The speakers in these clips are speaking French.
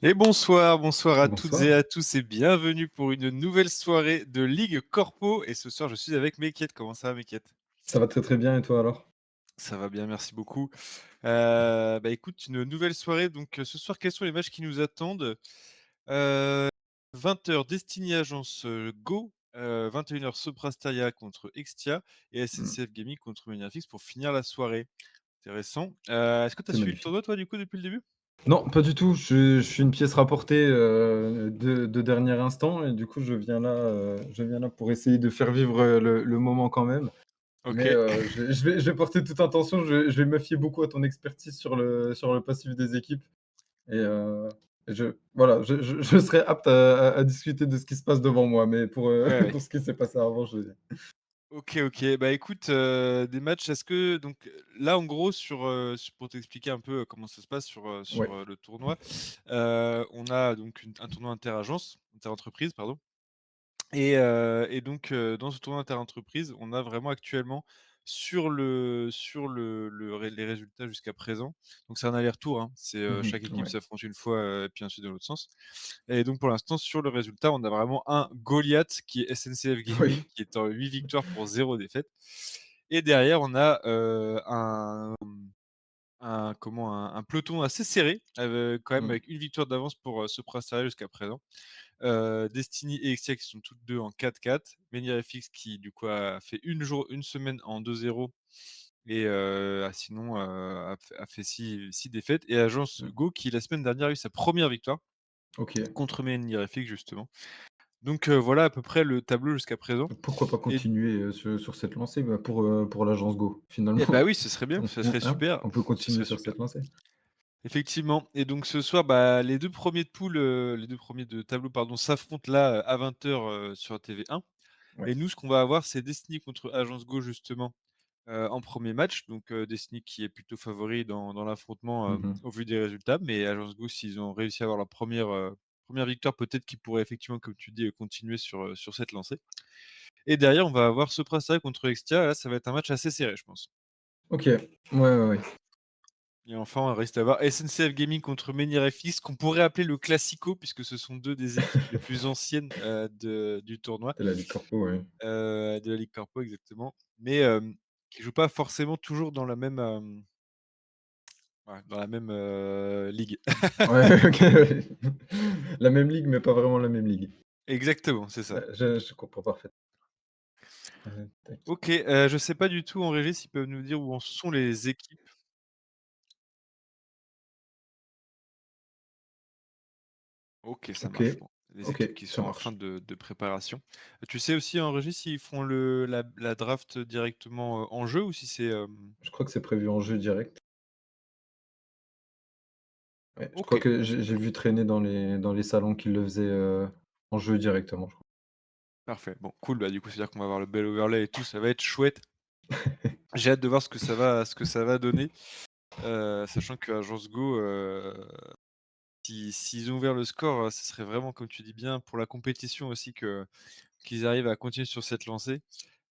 Et bonsoir, bonsoir à toutes et Bonsoir, à tous et bienvenue pour une nouvelle soirée de Ligue Corpo. Et ce soir, je suis avec Mekiet. Comment ça va, Mekiet? ça va très, très bien et toi alors? Ça va bien, merci beaucoup. Bah écoute, une nouvelle soirée. Donc ce soir, quels sont les matchs qui nous attendent? 20h Destiny Agence Go, 21h Soprasteria contre Extia et Mmh, SNCF Gaming contre Maniafix pour finir la soirée. Intéressant. Est-ce que tu as c'est suivi le magnifique. tournoi, toi, du coup, depuis le début? Non, pas du tout, je suis une pièce rapportée, de dernier instant et du coup je viens là pour essayer de faire vivre, le moment quand même. Mais, Ok. je vais porter toute attention, je vais me fier beaucoup à ton expertise sur le passif des équipes et voilà, je serai apte à discuter de ce qui se passe devant moi, mais pour, Ouais, ouais. pour ce qui s'est passé avant, OK, OK. Bah, écoute, des matchs, est-ce que donc, là, en gros, pour t'expliquer un peu, comment ça se passe ouais, le tournoi, on a donc un tournoi inter-entreprise, pardon. Et donc, dans ce tournoi inter-entreprise, on a vraiment actuellement sur les résultats jusqu'à présent, donc c'est un aller-retour, hein. mmh Chaque équipe ouais, s'affronte une fois, et puis ensuite dans l'autre sens. Et donc pour l'instant, sur le résultat, on a vraiment un Goliath qui est SNCF oui, Gaming, qui est en 8 victoires pour 0 défaite. Et derrière, on a, un peloton assez serré, quand même mmh, avec une victoire d'avance pour, Soprasteria jusqu'à présent. Destiny et Exia qui sont toutes 2 en 4-4. MenHirFX qui du coup a fait une semaine en 2-0 et sinon, a fait 6 défaites, et Agence mmh, Go qui la semaine dernière a eu sa première victoire OK. contre MenHirFX justement. Donc voilà à peu près le tableau jusqu'à présent. Pourquoi pas Et continuer, sur cette lancée? Bah, pour l'agence Go, et bah finalement. oui, ce serait bien, ce serait Hein? super, On peut ce continuer serait sur super. cette lancée. Effectivement. Et donc ce soir, bah, les 2 premiers de tableau, pardon, s'affrontent là, à 20h, sur TV1. Ouais. Et nous, ce qu'on va avoir, c'est Destiny contre Agence Go justement, en premier match. Donc Destiny qui est plutôt favori dans l'affrontement, Mmh mh. au vu des résultats. Mais Agence Go, s'ils ont réussi à avoir leur première victoire, peut-être qu'ils pourraient effectivement, comme tu dis, continuer sur cette lancée. Et derrière, on va avoir Soprasteria contre Extia. Là, ça va être un match assez serré, je pense. OK. Ouais, ouais, ouais. Et enfin, il reste à voir SNCF Gaming contre Menhir FX, qu'on pourrait appeler le classico, puisque ce sont 2 des équipes les plus anciennes, du tournoi, De la Ligue Corpo, ouais. de la Ligue Corpo exactement, mais qui jouent pas forcément toujours dans la même, ligue. Ouais, OK, ouais. La même ligue, mais pas vraiment la même ligue. Exactement, c'est ça. Ouais, je comprends parfaitement. Tac. OK, je sais pas du tout en régie s'ils peuvent nous dire où en sont les équipes. OK, ça OK. marche. Bon, les OK, équipes qui ça sont en fin marche. de préparation. Tu sais aussi en régie s'ils font la draft directement, en jeu, ou si c'est, Je crois que c'est prévu en jeu direct. Ouais, je crois OK, que bon, j'ai cool, vu traîner dans les salons qu'ils le faisaient, en jeu directement, je crois. parfait. Bon, cool, bah, du coup, c'est-à-dire qu'on va avoir le bel overlay et tout, ça va être chouette. J'ai hâte de voir ce que ça va donner, sachant qu'Agence Go, s'ils ont ouvert le score, ce serait vraiment, comme tu dis bien, pour la compétition aussi que qu'ils arrivent à continuer sur cette lancée.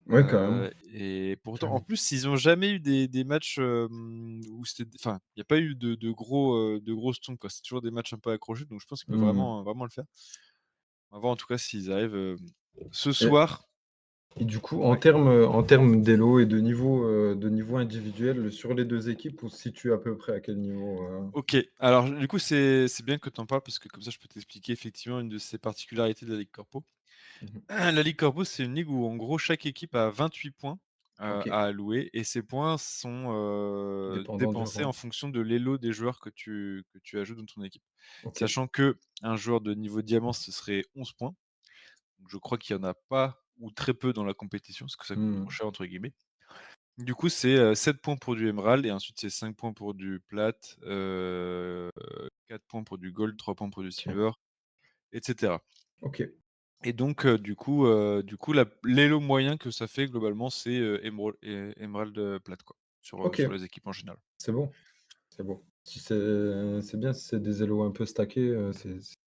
Ouais, carrément, Et pourtant, en carrément. plus, ils ont jamais eu des matchs, où c'était enfin, il y a pas eu de grosses tombes, quoi. C'est toujours des matchs un peu accrochés, donc je pense qu'ils peuvent Mmh. vraiment le faire. On va voir en tout cas s'ils arrivent, ce Et soir. Et du coup, Ouais. en termes d'élo et de niveau individuel sur les 2 équipes, on se situe à peu près à quel niveau, OK. Alors, du coup, c'est bien que tu en parles parce que comme ça, je peux t'expliquer effectivement une de ces particularités de la Ligue Corpo. Mmh mh. La Ligue Corpo, c'est une ligue où, en gros, chaque équipe a 28 points, OK, à allouer, et ces points sont, dépendant du dépensés rang. en fonction de l'elo des joueurs que tu ajoutes dans ton équipe. OK. Sachant qu'un joueur de niveau diamant, ce serait 11 points. Donc je crois qu'il y en a pas ou très peu dans la compétition, parce que ça coûte Mmh. trop cher entre guillemets. Du coup, c'est, 7 points pour du émerald, et ensuite c'est 5 points pour du plate, 4 points pour du gold, 3 points pour du OK. silver, et cetera. OK. Et donc du coup la l'élo moyen que ça fait globalement, c'est, émerald, plate quoi, OK. sur les équipes en général. C'est bon, c'est bon. Si c'est bien si c'est des élos un peu stackés,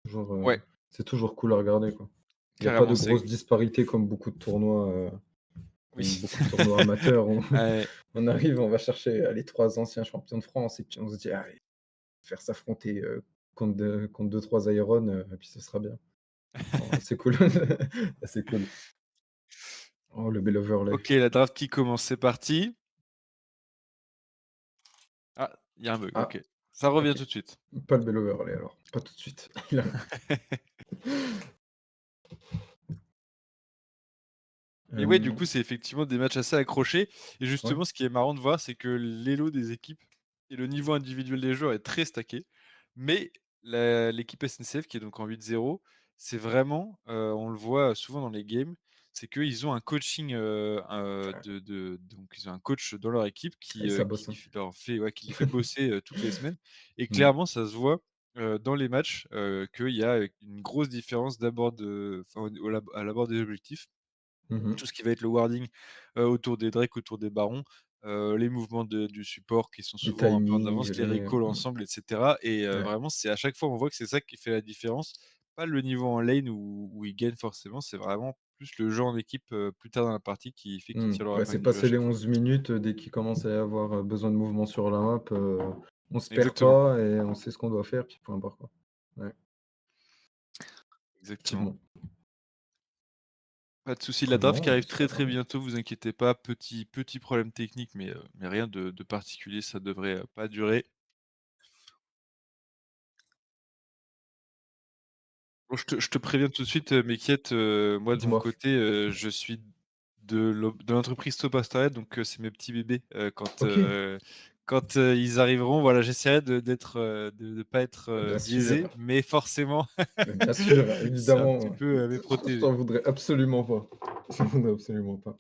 Ouais, c'est toujours cool à regarder, quoi. Il y a pas carrément, de grosses disparités oui. comme beaucoup de tournois amateurs où Ouais, on arrive, on va chercher, les 3 anciens champions de France et puis on se dit: «Allez, faire s'affronter, contre 2-3 Iron, et puis ce sera bien. Oh, c'est cool. C'est cool. Oh, le bel overlay. OK, la draft qui commence, c'est parti. Ah, il y a un bug, Ah, OK. Ça revient OK. tout de suite. Pas le bel overlay alors, pas tout de suite. Il arrive. Mais ouais, du Hem, coup, c'est effectivement des matchs assez accrochés et ouais, justement, ce qui est marrant de voir, c'est que l'elo des équipes et le niveau individuel des joueurs est très stacké. Mais l'équipe SNCF qui est donc en 8-0, c'est vraiment, on le voit souvent dans les games, c'est qu'ils ont un coaching, ouais, donc ils ont un coach dans leur équipe et ça bosse, hein. qui les fait bosser, toutes les semaines et Mmh. clairement ça se voit, dans les matchs, qu'il y a, une grosse différence d'abord à l'abord des objectifs. Mmh mh. Tout ce qui va être le wording, autour des drakes, autour des barons, les mouvements du support qui sont Les souvent un peu en timings, avance, les recalls ensemble et cetera et ouais. vraiment c'est à chaque fois on voit que c'est ça qui fait la différence. Pas le niveau en lane où ils gagnent forcément, c'est vraiment plus le jeu en équipe, plus tard dans la partie qui fait qu'ils Mmh. tirent leur Ouais, c'est épingle du jeu à passé les chaque fois. 11 minutes, dès qu'il commence à y avoir, besoin de mouvement sur la map, on se perd Exactement, pas et on sait ce qu'on doit faire, puis point barre, quoi. Ouais, exactement. effectivement. Pas de souci, la Très draft qui bien, arrive c'est pas très, très grave. bientôt, vous inquiétez pas. Petit problème technique mais rien de particulier, ça devrait, pas durer. Bon, je te préviens tout de suite, Mekiette, moi de mon Dis-moi. côté, je suis de l'entreprise Sopastaria, donc c'est mes petits bébés, OK, quand, ils arriveront, voilà, j'essaierai d'être, de pas être, bien sûr, biaisé, mais forcément, bien sûr, c'est un petit évidemment, peu, mes je protégés. t'en voudrais absolument pas. Je t'en voudrais absolument pas.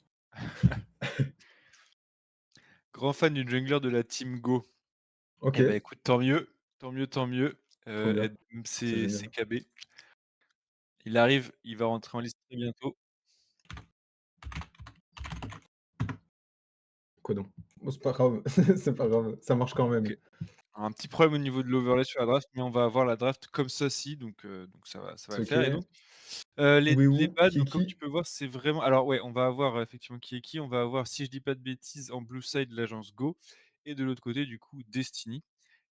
Grand fan du jungler de la team Go. OK, Eh ben écoute, tant mieux, tant mieux, tant mieux, trop bien, c'est c'est génial. KB. Il arrive, il va rentrer en liste très bientôt. Quoi donc? Bon, c'est pas grave, c'est pas grave, ça marche quand même. OK. Un petit problème au niveau de l'overlay sur la draft, mais on va avoir la draft comme ceci, donc ça va C'est le faire et OK. donc, Où est les où? bans, Qui est donc comme tu qui? peux voir, c'est vraiment alors ouais, on va avoir, effectivement qui est qui, on va avoir, si je dis pas de bêtises, en blue side l'agence Go et de l'autre côté, du coup, Destiny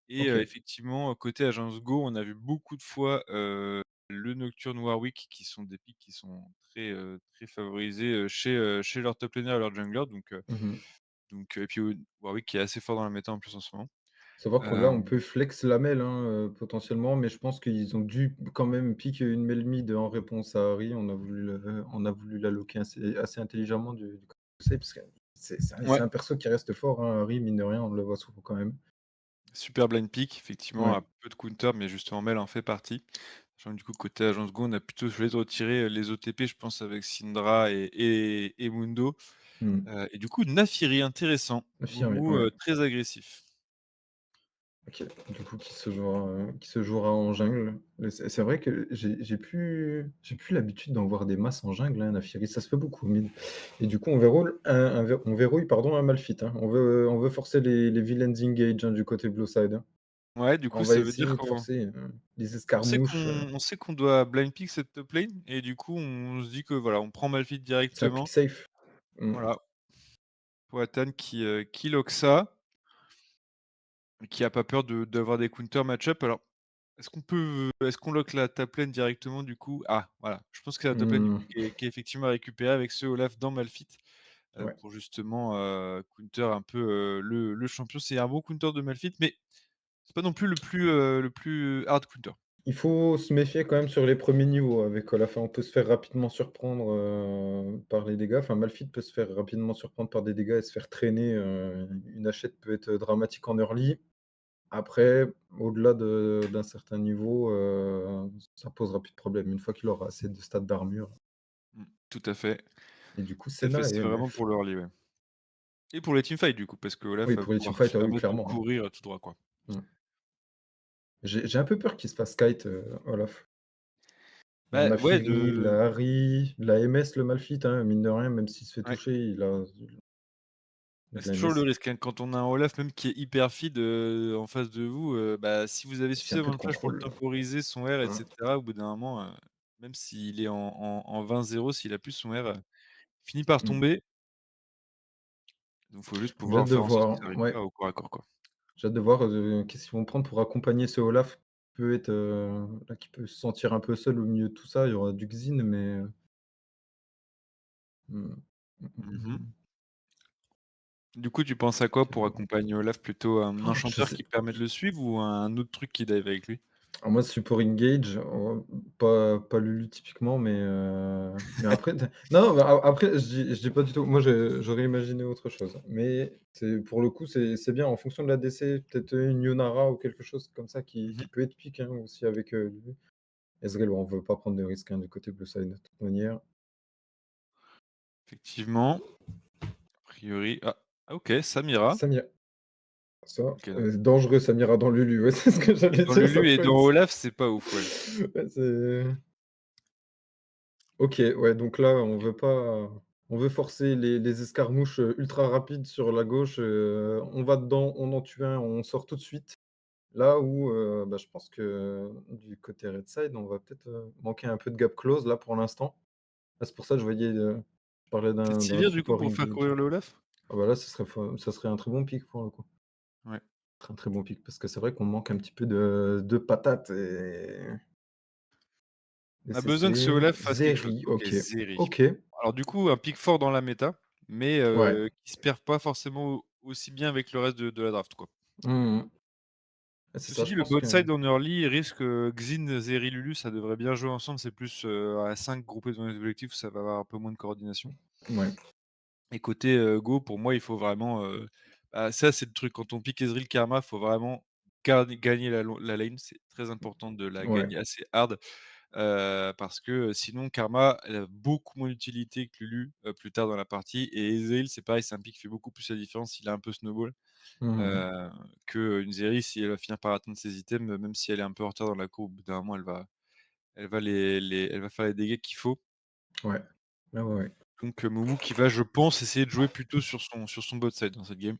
et OK. effectivement, côté agence Go, on a vu beaucoup de fois, le Nocturne Warwick qui sont des picks qui sont très, très favorisés, chez leur top laner et leur jungler Mmh mh. et puis, Warwick qui est assez fort dans la méta en plus en ce moment. Savoir que là, on Hem peut flex Lamel, hein, potentiellement, mais je pense qu'ils ont dû quand même pick une Mel mid en réponse à Harry. On a voulu l'alloquer assez intelligemment du conseil parce que c'est Ouais. un perso qui reste fort, hein, Harry, mine de rien, on le voit souvent quand même. Super blind pick, effectivement, Ouais. à peu de counter, mais justement Mel en fait partie. Sachant que du coup, côté agence Go, on a plutôt choisi de retirer, les OTP, je pense avec Syndra et Mundo. Mmh. Et du coup, Naafiri, intéressant. Affirmé, Moumou, ouais. très agressif. OK. Du coup, qui se jouera en jungle. C'est vrai que j'ai plus l'habitude d'en voir des masses en jungle, hein, Naafiri, ça se fait beaucoup au mid et du coup, on verrouille, pardon, un Malphite, hein. On veut forcer les villains engage, hein, du côté blue side, hein. Ouais, du coup, On va ça veut dire essayer de qu'on forcer, les on sait qu'on escarmouches, on sait qu'on doit blind pick cette top lane et du coup, on se dit que voilà, on prend Malphite c'est un pick directement. safe. Mmh. Voilà, Powhatan qui lock ça et qui a pas peur d'avoir des counter match-up. Alors est-ce qu'on lock la top lane directement du coup? Ah voilà, je pense que c'est la top lane du coup Mmh. qui est effectivement à récupérer avec ce Olaf dans Malphite, Ouais. pour justement, counter un peu, le champion. C'est un bon counter de Malphite, mais c'est pas non plus le plus hard counter. Il faut se méfier quand même sur les premiers niveaux avec Olaf, hein. On peut se faire rapidement surprendre, par les dégâts. Enfin, Malphite peut se faire rapidement surprendre par des dégâts et se faire traîner, une hachette peut être dramatique en early. Après, au-delà d'un certain niveau, ça posera plus de problème. Une fois qu'il aura assez de stats d'armure Mmh, tout à fait, et du coup, tout à fait, Senna et c'est vraiment MF. pour le early, ouais et pour les teamfights du coup, parce que Olaf Oui, va pour les pouvoir se teamfights, ah oui, permettre de clairement, hein. courir, tout droit, quoi. Mmh. J'ai un peu peur qu'il se fasse kite, Olaf. La Bah, ouais, Naafiri, la Harry, la MS, le Malphite, hein, mine de rien, même s'il se fait ouais. toucher, il a Bah, de c'est la toujours le MS. risque, hein, quand on a un Olaf même qui est hyper feed, en face de vous, bah, si vous avez C'est un peu suffisamment de de flash pour le contrôle. temporiser, son R et Mmh, cetera, au bout d'un moment, même s'il est en 20-0, s'il a plus son R, il finit par mmh. tomber, donc faut juste J'ai pouvoir hâte de faire en sorte que voir, ça ouais, récupère au corps à corps, quoi. j'ai hâte de voir, qu'est-ce qu'ils vont prendre pour accompagner ce Olaf. peut être, là, qui peut se sentir un peu seul au milieu de tout ça, il y aura du Xin, mais mmh. Mmh. Mmh. Du coup, tu penses à quoi pour OK. accompagner Olaf? Plutôt un Je enchanteur sais qui permet de le suivre ou un autre truc qui dive avec lui? alors moi, support engage, pas Lulu typiquement, mais après non, mais après je dis pas du tout moi j'aurais imaginé autre chose, mais c'est pour le coup, c'est bien en fonction de la DC, peut-être une Yonara ou quelque chose comme ça qui Mmh. peut être pique, hein, aussi avec, Lulu. Ezreal, on veut pas prendre de risques, hein, du côté blue side de toute manière. Effectivement, a priori OK, Samira. Samira, ça, OK, donc dangereux Samira dans Lulu, ouais, c'est ce que j'allais dans dire, ça Lulu et peut dans être Olaf, c'est pas ouf, ouais. ouais, c'est OK, ouais, donc là, on veut forcer les escarmouches, ultra rapides sur la gauche, on va dedans, on en tue un, on sort tout de suite. Là où, bah, je pense que du côté red side, on va peut-être, manquer un peu de gap close là pour l'instant. Ah, c'est pour ça que je voyais, je parlais C'est d'un Sivir du coup support pour faire engage. courir le Olaf? Ah bah, là, ça serait un très bon pick pour le coup. Ouais. Un très bon pick parce que c'est vrai qu'on manque un petit peu de patates et On a besoin que ce c'est Olaf fasse quelque chose. Zeri, OK, OK. Zeri. OK, Alors du coup, un pick fort dans la méta, mais ouais. qui se perd pas forcément aussi bien avec le reste de la draft, quoi. Mmh mh. C'est Ceci ça, dit, je le pense bot que side en early risque, Xin, Zeri, Lulu, ça devrait bien jouer ensemble. C'est plus, à 5 groupés dans les objectifs, ça va avoir un peu moins de coordination. ouais, Et côté, Go, pour moi, il faut vraiment, bah, ça, c'est le truc, quand on pique Ezreal Karma, faut vraiment gagner la lane. C'est très important de la ouais. gagner assez hard, parce que, sinon Karma, elle a beaucoup moins d'utilité que Lulu, plus tard dans la partie et Ezreal, c'est pareil, c'est un pick qui fait beaucoup plus la différence. Il a un peu snowball, Mmh mh. heu, qu'une Zeri, si elle va finir par atteindre ses items, même si elle est un peu en retard dans la courbe, au bout d'un moment, elle va faire les dégâts qu'il faut. Ouais. Ouais, ouais, ouais. Donc, Moumou qui va, je pense, essayer de jouer plutôt sur son bot side dans cette game,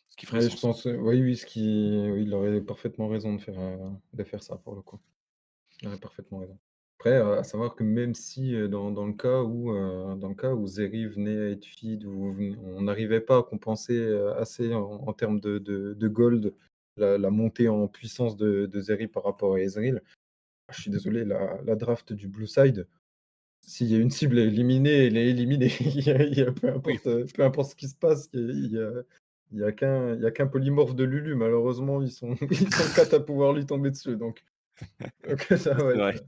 ce qui ferait Ouais, je sens. pense, oui, oui, oui, il aurait parfaitement raison de faire ça pour le coup. Il aurait parfaitement raison. Après, à savoir que même si, dans le cas où Zeri venait à être feed ou on n'arrivait pas à compenser, assez en termes de gold, la montée en puissance de Zeri par rapport à Ezreal, je suis désolé, la draft du blue side, s'il y a une cible à éliminer, elle est éliminée. Il y a Oui, peu importe ce qui se passe, il y a qu'un polymorphe de Lulu. Malheureusement, ils sont 4 à pouvoir lui tomber dessus, donc ça ça va c'est vrai. être,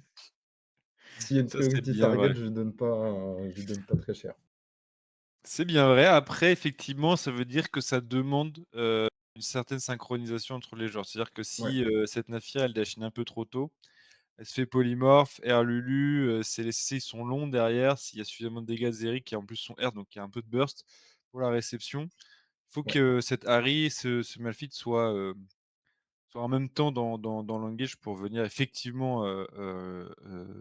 s'il y a une Ça, c'est priority bien target, vrai. je lui donne pas très cher. C'est bien vrai. Après, effectivement, ça veut dire que ça demande, une certaine synchronisation entre les joueurs. C'est-à-dire que Ouais, si, cette Naphir, elle dashine un peu trop tôt, elle se fait polymorphe, R Lulu, ses CC ils sont longs derrière. S'il y a suffisamment de dégâts de Zeri qui en plus sont R, donc il y a un peu de burst pour la réception. Il faut ouais. que cette Ahri, ce Malphite soit en même temps dans l'engage pour venir effectivement,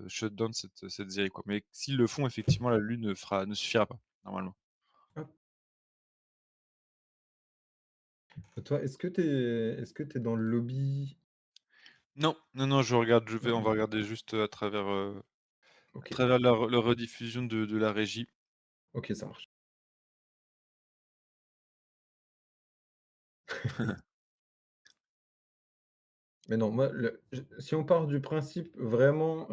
shut down cette Zeri, quoi. Mais s'ils le font, effectivement, la Lune ne suffira pas, normalement. Hop. Toi, est-ce que tu es dans le lobby? Non, non, non, on va Non, regarder juste, à OK, travers la rediffusion de la régie. OK, ça marche. Mais non, moi, si on part du principe vraiment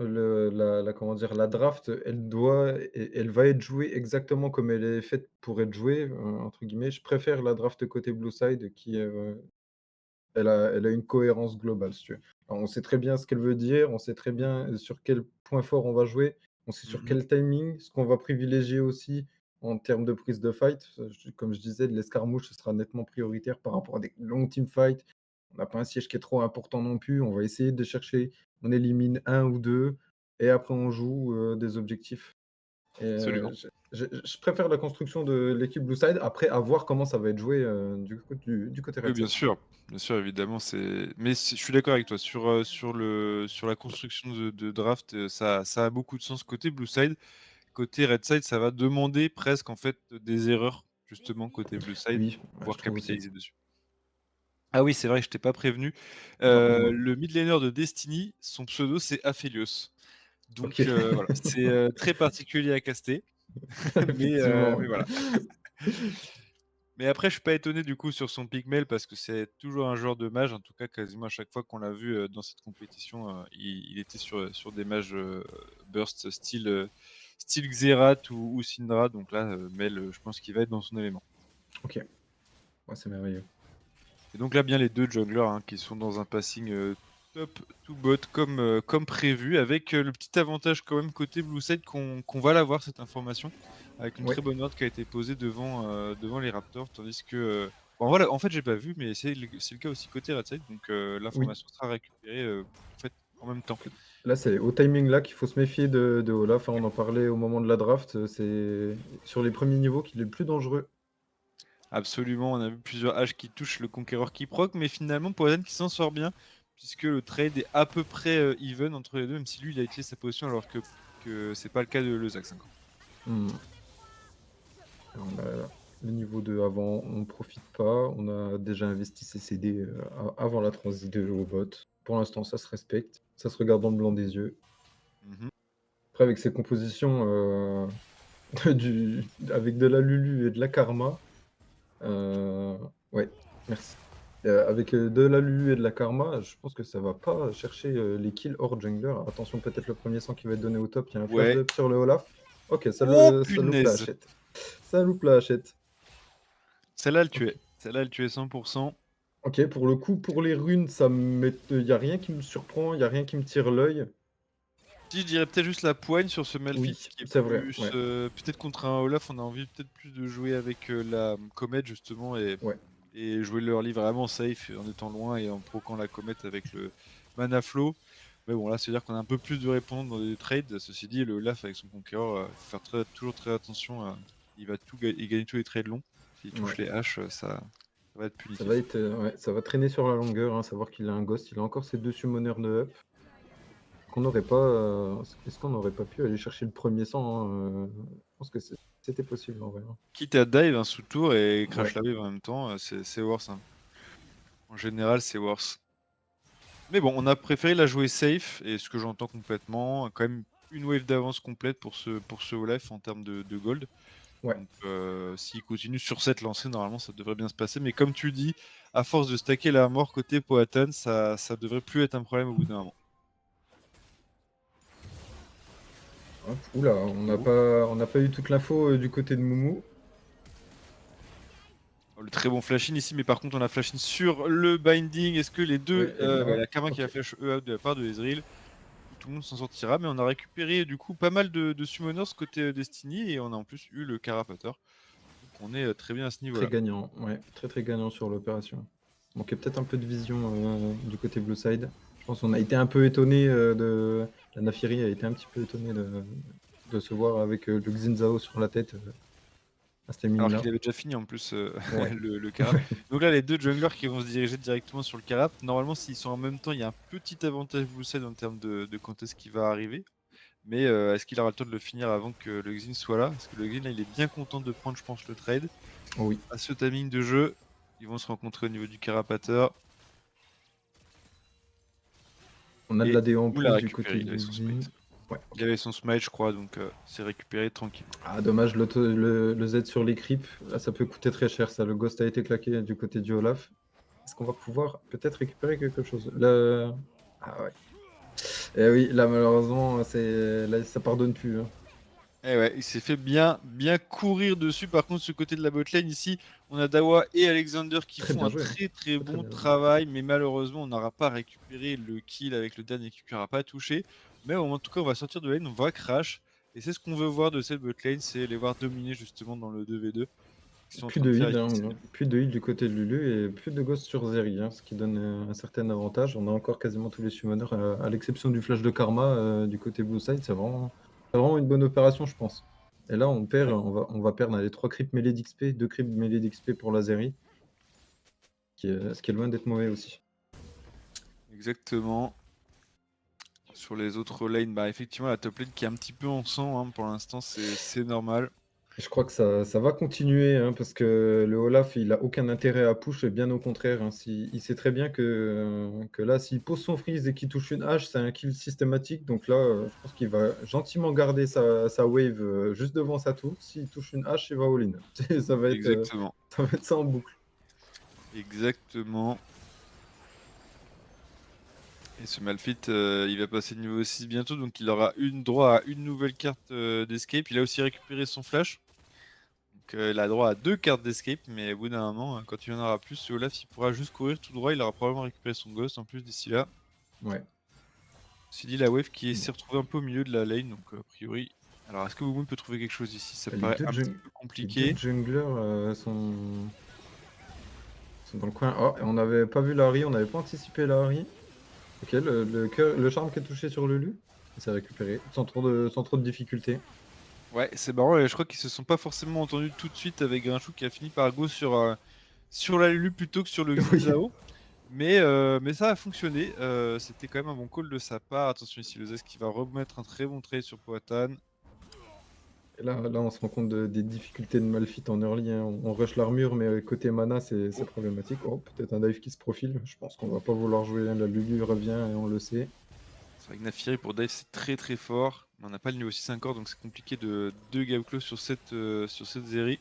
comment dire? La draft, elle va être jouée exactement comme elle est faite pour être jouée, entre guillemets. Je préfère la draft côté blue side qui, elle a une cohérence globale, si tu veux. Alors, on sait très bien ce qu'elle veut dire, on sait très bien sur quel point fort on va jouer, on sait sur Mmh. quel timing, ce qu'on va privilégier aussi en termes de prise de fight. Comme je disais, de l'escarmouche, ce sera nettement prioritaire par rapport à des longues teamfights. On n'a pas un siège qui est trop important non plus. On va essayer de chercher, on élimine un ou 2 et après on joue, des objectifs. Et Absolument. je préfère la construction de l'équipe Blue Side. Après, à voir comment ça va être joué, du côté Oui, Red Side. bien sûr, évidemment, mais je suis d'accord avec toi sur la construction de draft, ça a beaucoup de sens côté blue side. Côté red side, ça va demander presque, en fait, des erreurs, justement, côté blue side Oui, pour ouais, je pouvoir trouve aussi. capitaliser dessus. Ah oui, c'est vrai, je t'ai pas prévenu, Non, dis-moi. le mid laner de Destiny, son pseudo, c'est Aphelios. Donc OK. voilà, c'est, très particulier à caster, mais Effectivement, mais ouais. voilà. Mais après, je suis pas étonné du coup sur son pick mail parce que c'est toujours un joueur de mage. En tout cas, quasiment à chaque fois qu'on l'a vu, dans cette compétition, il était sur des mages, burst style Xerath ou Syndra. Donc là, Mel, je pense qu'il va être dans son élément. OK. Ouais, c'est merveilleux. Et donc là, bien les 2 junglers, hein, qui sont dans un passing, top to bot comme prévu avec, le petit avantage quand même côté Blue Side qu'on va l'avoir cette information, avec une Ouais, très bonne ward qui a été posée devant les Raptors tandis que, bon voilà, en fait j'ai pas vu mais c'est le cas aussi côté Red Side donc oui. l'information sera récupérée, en fait en même temps. Là, c'est au timing là qu'il faut se méfier de Olaf, hein. On en parlait au moment de la draft, c'est sur les premiers niveaux qu'il est le plus dangereux. Absolument, on a vu plusieurs haches qui touchent le conquéreur qui proc, mais finalement Poison qui s'en sort bien, puisque le trade est à peu près, even entre les 2, même si lui il a utilisé sa position alors que c'est pas le cas de Lezax encore. Mmh. Alors là, le niveau 2 avant, on profite pas. On a déjà investi ses CD, avant la transi de au bot. Pour l'instant, ça se respecte, ça se regarde dans le blanc des yeux. Mmh. Après avec ses compositions, du avec de la Lulu et de la Karma, heu, ouais, merci. Avec, de la Lulu et de la Karma, je pense que ça va pas chercher, les kills hors jungler. Attention, peut-être le premier sang qui va être donné au top. Il y a un flash Ouais. d'up sur le Olaf. OK, Oh ça loupe la punaise! hachette. Ça loupe la hachette. Celle-là elle OK. tuait. Celle-là elle tuait 100. OK, pour le coup, pour les runes, il y a rien qui me surprend, il y a rien qui me tire l'œil. Si je dirais peut-être juste la poigne sur ce Malphite Oui, qui est c'est vrai, plus, ouais, peut-être contre un Olaf, on a envie peut-être plus de jouer avec, la comète justement ouais, et jouer le early vraiment safe en étant loin et en proquant la comète avec le mana flow. Mais bon là, c'est-à-dire qu'on a un peu plus de répondre dans les trades. Ceci dit, le Olaf avec son conquérant, faut faire toujours très attention, il gagne tous les trades longs. S'il touche ouais. les haches, ça va être Ça va punitif. être, ouais, ça va traîner sur la longueur, hein, savoir qu'il a un ghost, il a encore ses 2 summoners de up. Qu'on n'aurait pas, est-ce qu'on n'aurait pas pu aller chercher le premier sang, hein, je pense que c'était possible en vrai, hein. Quitte à dive, sous tour et crash Ouais, la wave en même temps, c'est worse, hein. En général, c'est worse. Mais bon, on a préféré la jouer safe et ce que j'entends complètement, quand même une wave d'avance complète pour ce Olaf en termes de gold. ouais. Donc s'il continue sur cette lancée, normalement ça devrait bien se passer. Mais comme tu dis, à force de stacker la mort côté Powhatan, ça devrait plus être un problème au bout d'un moment. Hop, ouh là, Oh, on n'a pas eu toute l'info, du côté de Moumou. le très bon flash in ici, mais par contre on a flash in sur le binding. Est-ce que les Oui deux, et il là, y a Karma qui a OK, flash E-out de la part de Ezreal. Tout le monde s'en sortira, mais on a récupéré du coup pas mal de summoners côté Destiny et on a en plus eu le Carapator. Donc on est très bien à ce très niveau-là. gagnant, ouais, très, très gagnant sur l'opération. Manquait peut-être un peu de vision, du côté blue side. Je pense qu'on a été un peu étonné de la Naafiri a été un petit peu étonné de se voir avec, le Xin Zhao sur la tête, à cette Alors mine-là. qu'il avait déjà fini en plus, Ouais. le Carap. Donc là, les 2 junglers qui vont se diriger directement sur le Carap. Normalement, s'ils sont en même temps, il y a un petit avantage Blueside en termes de quand est-ce qu'il va arriver. Mais, est-ce qu'il aura le temps de le finir avant que le Xin soit là? Parce que le Xin là, il est bien content de prendre, je pense, le trade. Oui. À ce timing de jeu, ils vont se rencontrer au niveau du Carapateur On a de et l'AD en Moumou l'a plus du côté récupéré, il de avait son Xin. smite. Ouais, Il OK. avait son smite, je crois, donc, c'est récupéré tranquille. Ah dommage le Z sur les creeps, là ça peut coûter très cher ça. Le ghost a été claqué du côté du Olaf. Est-ce qu'on va pouvoir peut-être récupérer quelque chose? Ah ouais. Eh oui, là malheureusement, c'est là ça pardonne plus, hein. Eh ouais, il s'est fait bien courir dessus. Par contre, ce côté de la botlane ici, on a Dawa et Alexander qui Très font bien un joué, hein. très très Très, très bon bien joué. travail, mais malheureusement, on n'aura pas récupéré le kill avec le dernier qui n'aura pas touché. Mais en tout cas, on va sortir de lane, on va crash. Et c'est ce qu'on veut voir de cette botlane, c'est les voir dominer justement dans le 2v2 qu'ils sont en Plus train de de faire heal, ici. hein, plus de heal du côté de Lulu et plus de ghost sur Zeri, hein, ce qui donne, un certain avantage. On a encore quasiment tous les summoners, à l'exception du flash de Karma, du côté blue side, c'est vraiment une bonne opération, je pense. Et là, Ouais, on va perdre, allez, 3 creeps mêlés d'XP, 2 creeps mêlés d'XP pour la Zeri, ce qui est loin d'être mauvais aussi. exactement. Sur les autres lanes, bah effectivement, la top lane qui est un petit peu en sang hein, pour l'instant, c'est normal. Je crois que ça va continuer, hein, parce que le Olaf, il a aucun intérêt à push et bien au contraire, hein. Il sait très bien que là, s'il pose son freeze et qu'il touche une hache, c'est un kill systématique. Donc là, je pense qu'il va gentiment garder sa wave, juste devant sa tour. S'il touche une hache, il va all-in. Ça va être, Exactement, ça va être ça en boucle. exactement. Et ce Malphite, il va passer niveau 6 bientôt, donc il aura droit à une nouvelle carte, d'escape. Il a aussi récupéré son flash, donc il a droit à 2 cartes d'escape, mais au bout d'un moment, quand il en aura plus, ce Olaf, il pourra juste courir tout droit. Il aura probablement récupéré son ghost en plus d'ici là. Ouais. Ceci dit, la wave qui s'est Bon. retrouvée un peu au milieu de la lane, donc a priori. Alors est-ce que Moon peut trouver quelque chose ici? Ça me Les paraît 2 un petit jung peu les 2 compliqué. junglers, sont dans le coin. Oh, et on n'avait pas vu Larry, on n'avait pas anticipé Larry. OK, le charme qui est touché sur Lulu, il s'est récupéré sans trop de difficultés. Ouais, c'est marrant et je crois qu'ils se sont pas forcément entendus tout de suite avec Grinchou qui a fini par go sur la Lulu plutôt que sur le Oui. Xin. Mais ça a fonctionné, c'était quand même un bon call de sa part. Attention ici le Zest qui va remettre un très bon trade sur Powhatan. Et là, on se rend compte des difficultés de Malphite en early, hein. On rush l'armure, mais côté mana, c'est Oh, problématique. Oh, peut-être un dive qui se profile. Je pense qu'on va pas vouloir jouer, hein. La Lulu revient et on le sait. c'est vrai que Naafiri pour dive c'est très très fort, mais on n'a pas le niveau 6 encore donc c'est compliqué de game close sur cette série.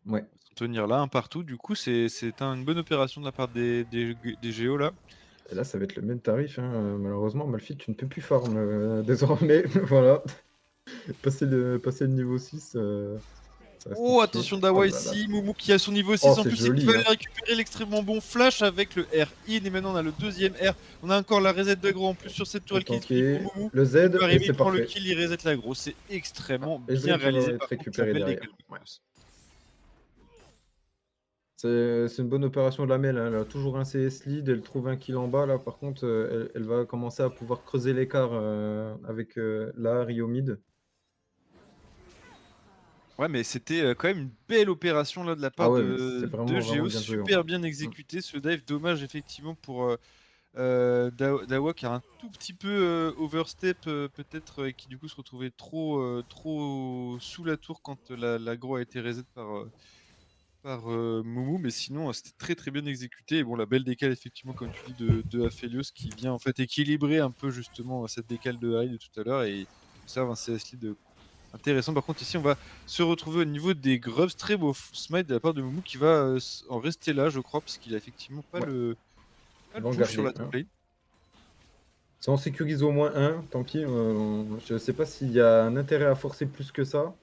Ouais. Sans tenir là un partout, du coup c'est une bonne opération de la part des géos là. Et là, ça va être le même tarif, hein. Malheureusement, Malphite, tu ne peux plus farm, désormais. Voilà. Passer le niveau 6, ça reste Oh compliqué. attention Oh Dawa là là. ici, Moumou qui a son niveau Oh, 6 en c'est plus et qui joli, va aller hein. récupérer l'extrêmement bon flash avec le R in et maintenant on a le deuxième R. On a encore la reset d'aggro en plus sur cette tourelle qui est disponible pour Tanké, Moumou. le Il peut Z et arriver, il c'est prend le parfait. kill, il reset l'aggro. C'est Ah, extrêmement bien Ezreal qui va réalisé être par contre, la récupéré belle derrière. décale de Ouais. Kratos. C'est une bonne opération de la Mel, hein. Elle a toujours un CS lead, elle trouve un kill en bas là par contre, elle va commencer à pouvoir creuser l'écart, avec, la Rio mid. Ouais mais c'était, quand même une belle opération là de la Ah part ouais, mais c'est de vraiment, vraiment Géo. bien joué en vrai. Super bien Mmh. exécuté ce dive. Dommage effectivement pour, Dawa qui a un tout petit peu, overstep, peut-être, et qui du coup se retrouvait trop sous la tour quand, l'aggro a été reset par Moumou, mais sinon, c'était très, très bien exécuté et bon la belle décale effectivement comme tu dis de Aphelios qui vient en fait équilibrer un peu justement, cette décale de Hyde de tout à l'heure et conserve un CS lead, intéressant. Par contre ici on va se retrouver au niveau des grubs. Très beau smite de la part de Moumou qui va, en rester là je crois parce qu'il a effectivement pas Ouais, le il va en push sur la garder top un. lane. Si on sécurise au moins un, tant pis, je sais pas s'il y a un intérêt à forcer plus que ça.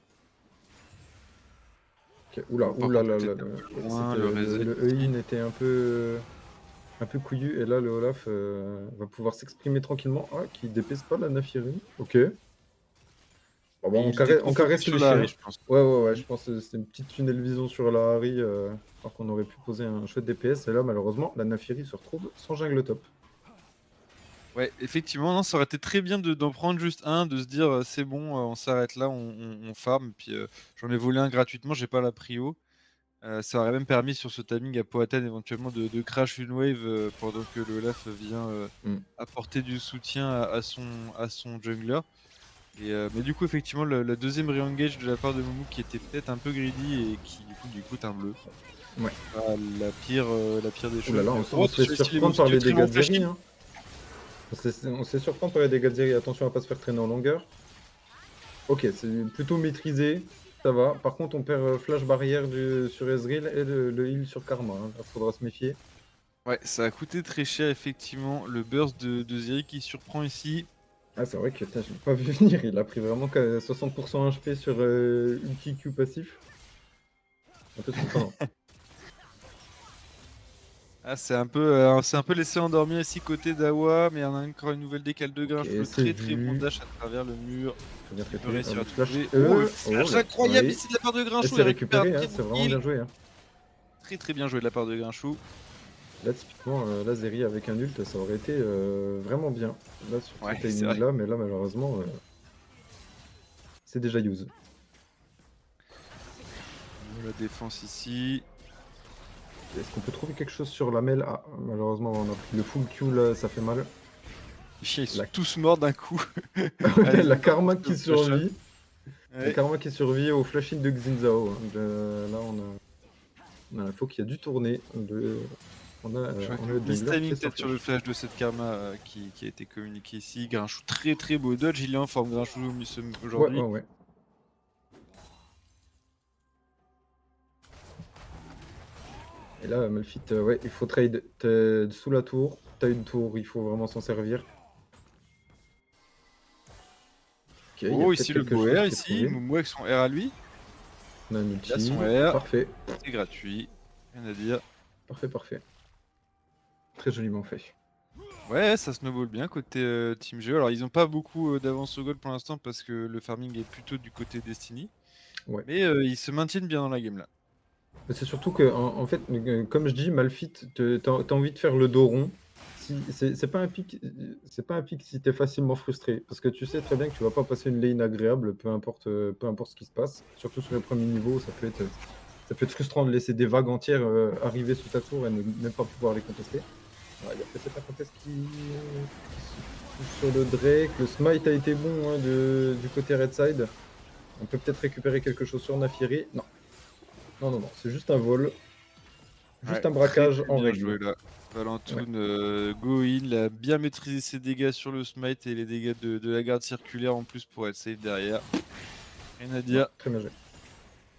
OK. Ouh là, Oh ouh par là contre là peut-être là un là. peu loin, C'était le le reset le ici. E-in était un peu couillu et là le Olaf, va pouvoir s'exprimer tranquillement. Ah, qui dépaisse pas la Naafiri. OK. Bon, bah, Et il était trop on focus caresse sur les la Harry chiens. je pense. Ouais, ouais, ouais, Mmh. je pense que c'était une petite tunnel vision sur la Harry, alors qu'on aurait pu poser un chouette DPS et là malheureusement la Naafiri se retrouve sans jungle top. Ouais, effectivement, non, ça aurait été très bien d'en prendre juste un, de se dire, «C'est bon, on s'arrête là, on farm» et puis, j'en ai volé un gratuitement, j'ai pas la prio. Ça aurait même permis sur ce timing à Powhatan éventuellement de crash une wave, pendant que le Olaf vient, Mmh. apporter du soutien à son jungler mais du coup effectivement la 2e re-engage de la part de Moumou qui était peut-être un peu greedy et qui du coup est un bleu. Ouais. Pas la pire des Ouh là choses là, mais on oh se fait attention ici les surprendre moves par qui le les très dégâts long de flash Zeri, heal. hein. On se fait surprendre par les dégâts de Zeri. Attention à pas se faire traîner en longueur. OK, c'est plutôt maîtrisé, ça va. Par contre, on perd, flash barrière sur Ezreal et le heal sur Karma, hein. Là, faudra se méfier. Ouais, ça a coûté très cher effectivement, le burst de Zeri qui surprend ici. Ah, c'est vrai que putain, je l'ai pas vu venir. Il a pris vraiment que 60 HP sur, ulti Q passif. Un peu surprenant. Ah c'est un peu laissé endormir ici côté Dawa, mais on a encore une nouvelle décale de OK, Grinch, le c'est très, très bon vu. dash à travers le mur. Très bien Qui peut traité. Ah, réussir le à flash trouver oh le oh flash là, incroyable oui. ici de la part de Et Grinchou, il c'est récupère un récupéré, hein, très bon c'est vraiment kill. bien joué, hein. Très, très bien joué de la part de Grinchou. Là, typiquement, là, Zeri avec un ult, ça aurait été, vraiment bien. Là, sur ce Ouais, c'est vrai. timing-là, mais là, malheureusement, c'est déjà use. La défense ici. Est-ce qu'on peut trouver quelque chose sur la Mel? Ah, malheureusement, on a pris le full Q, là, ça fait mal. Les chiens ils sont La tous morts d'un coup. Allez, la c'est parti Karma sur le qui flash out. survit. Il y a Ouais, Karma qui survit au flashing de Xin Zhao, hein. Là, on a l'info qui a dû tourner. je vois On que a le jungler qui est mistiming sur peut-être sur le flash. flash de cette Karma qui a été communiqué ici. Grinchou, très très beau dodge, il est en forme Grinchou Ouais, ouais, aujourd'hui. ouais. Et là, Malphite, ouais, il faut trade. T'es sous la tour, t'as une tour, il faut vraiment s'en servir. Ok, il y a Oh, peut-être ici le quelque beau chose R, qui est ici, trouvé. Moumou avec son R à lui. On a un Il a son ulti. R, Parfait. c'est gratuit, rien à dire. Parfait, parfait. Très joliment fait. Ouais, ça snowball bien côté Team Geo. Alors, ils ont pas beaucoup d'avance au goal pour l'instant parce que le farming est plutôt du côté Destiny. Ouais. Mais ils se maintiennent bien dans la game là. Mais c'est surtout que, en fait, comme je dis, Malphite, t'as envie de faire le dos rond. Si, c'est pas un pic, c'est pas un pic si t'es facilement frustré. Parce que tu sais très bien que tu vas pas passer une lane agréable, peu importe ce qui se passe. Surtout sur les premiers niveaux, ça peut être frustrant de laisser des vagues entières arriver sous ta tour et ne même pas pouvoir les contester. Ouais, il y a peut-être un contest qui se touche sur le Drake. Le smite a été bon, hein, du côté Red Side. On peut peut-être récupérer quelque chose sur Naafiri. Non, non, non, non, c'est juste un vol. Ouais, Juste un très braquage très en bien joué règle. là. Ouais. Valentoon go in, il a bien maîtrisé ses dégâts sur le smite et les dégâts de la garde circulaire en plus pour être safe derrière. Rien à Ouais, dire. très bien joué.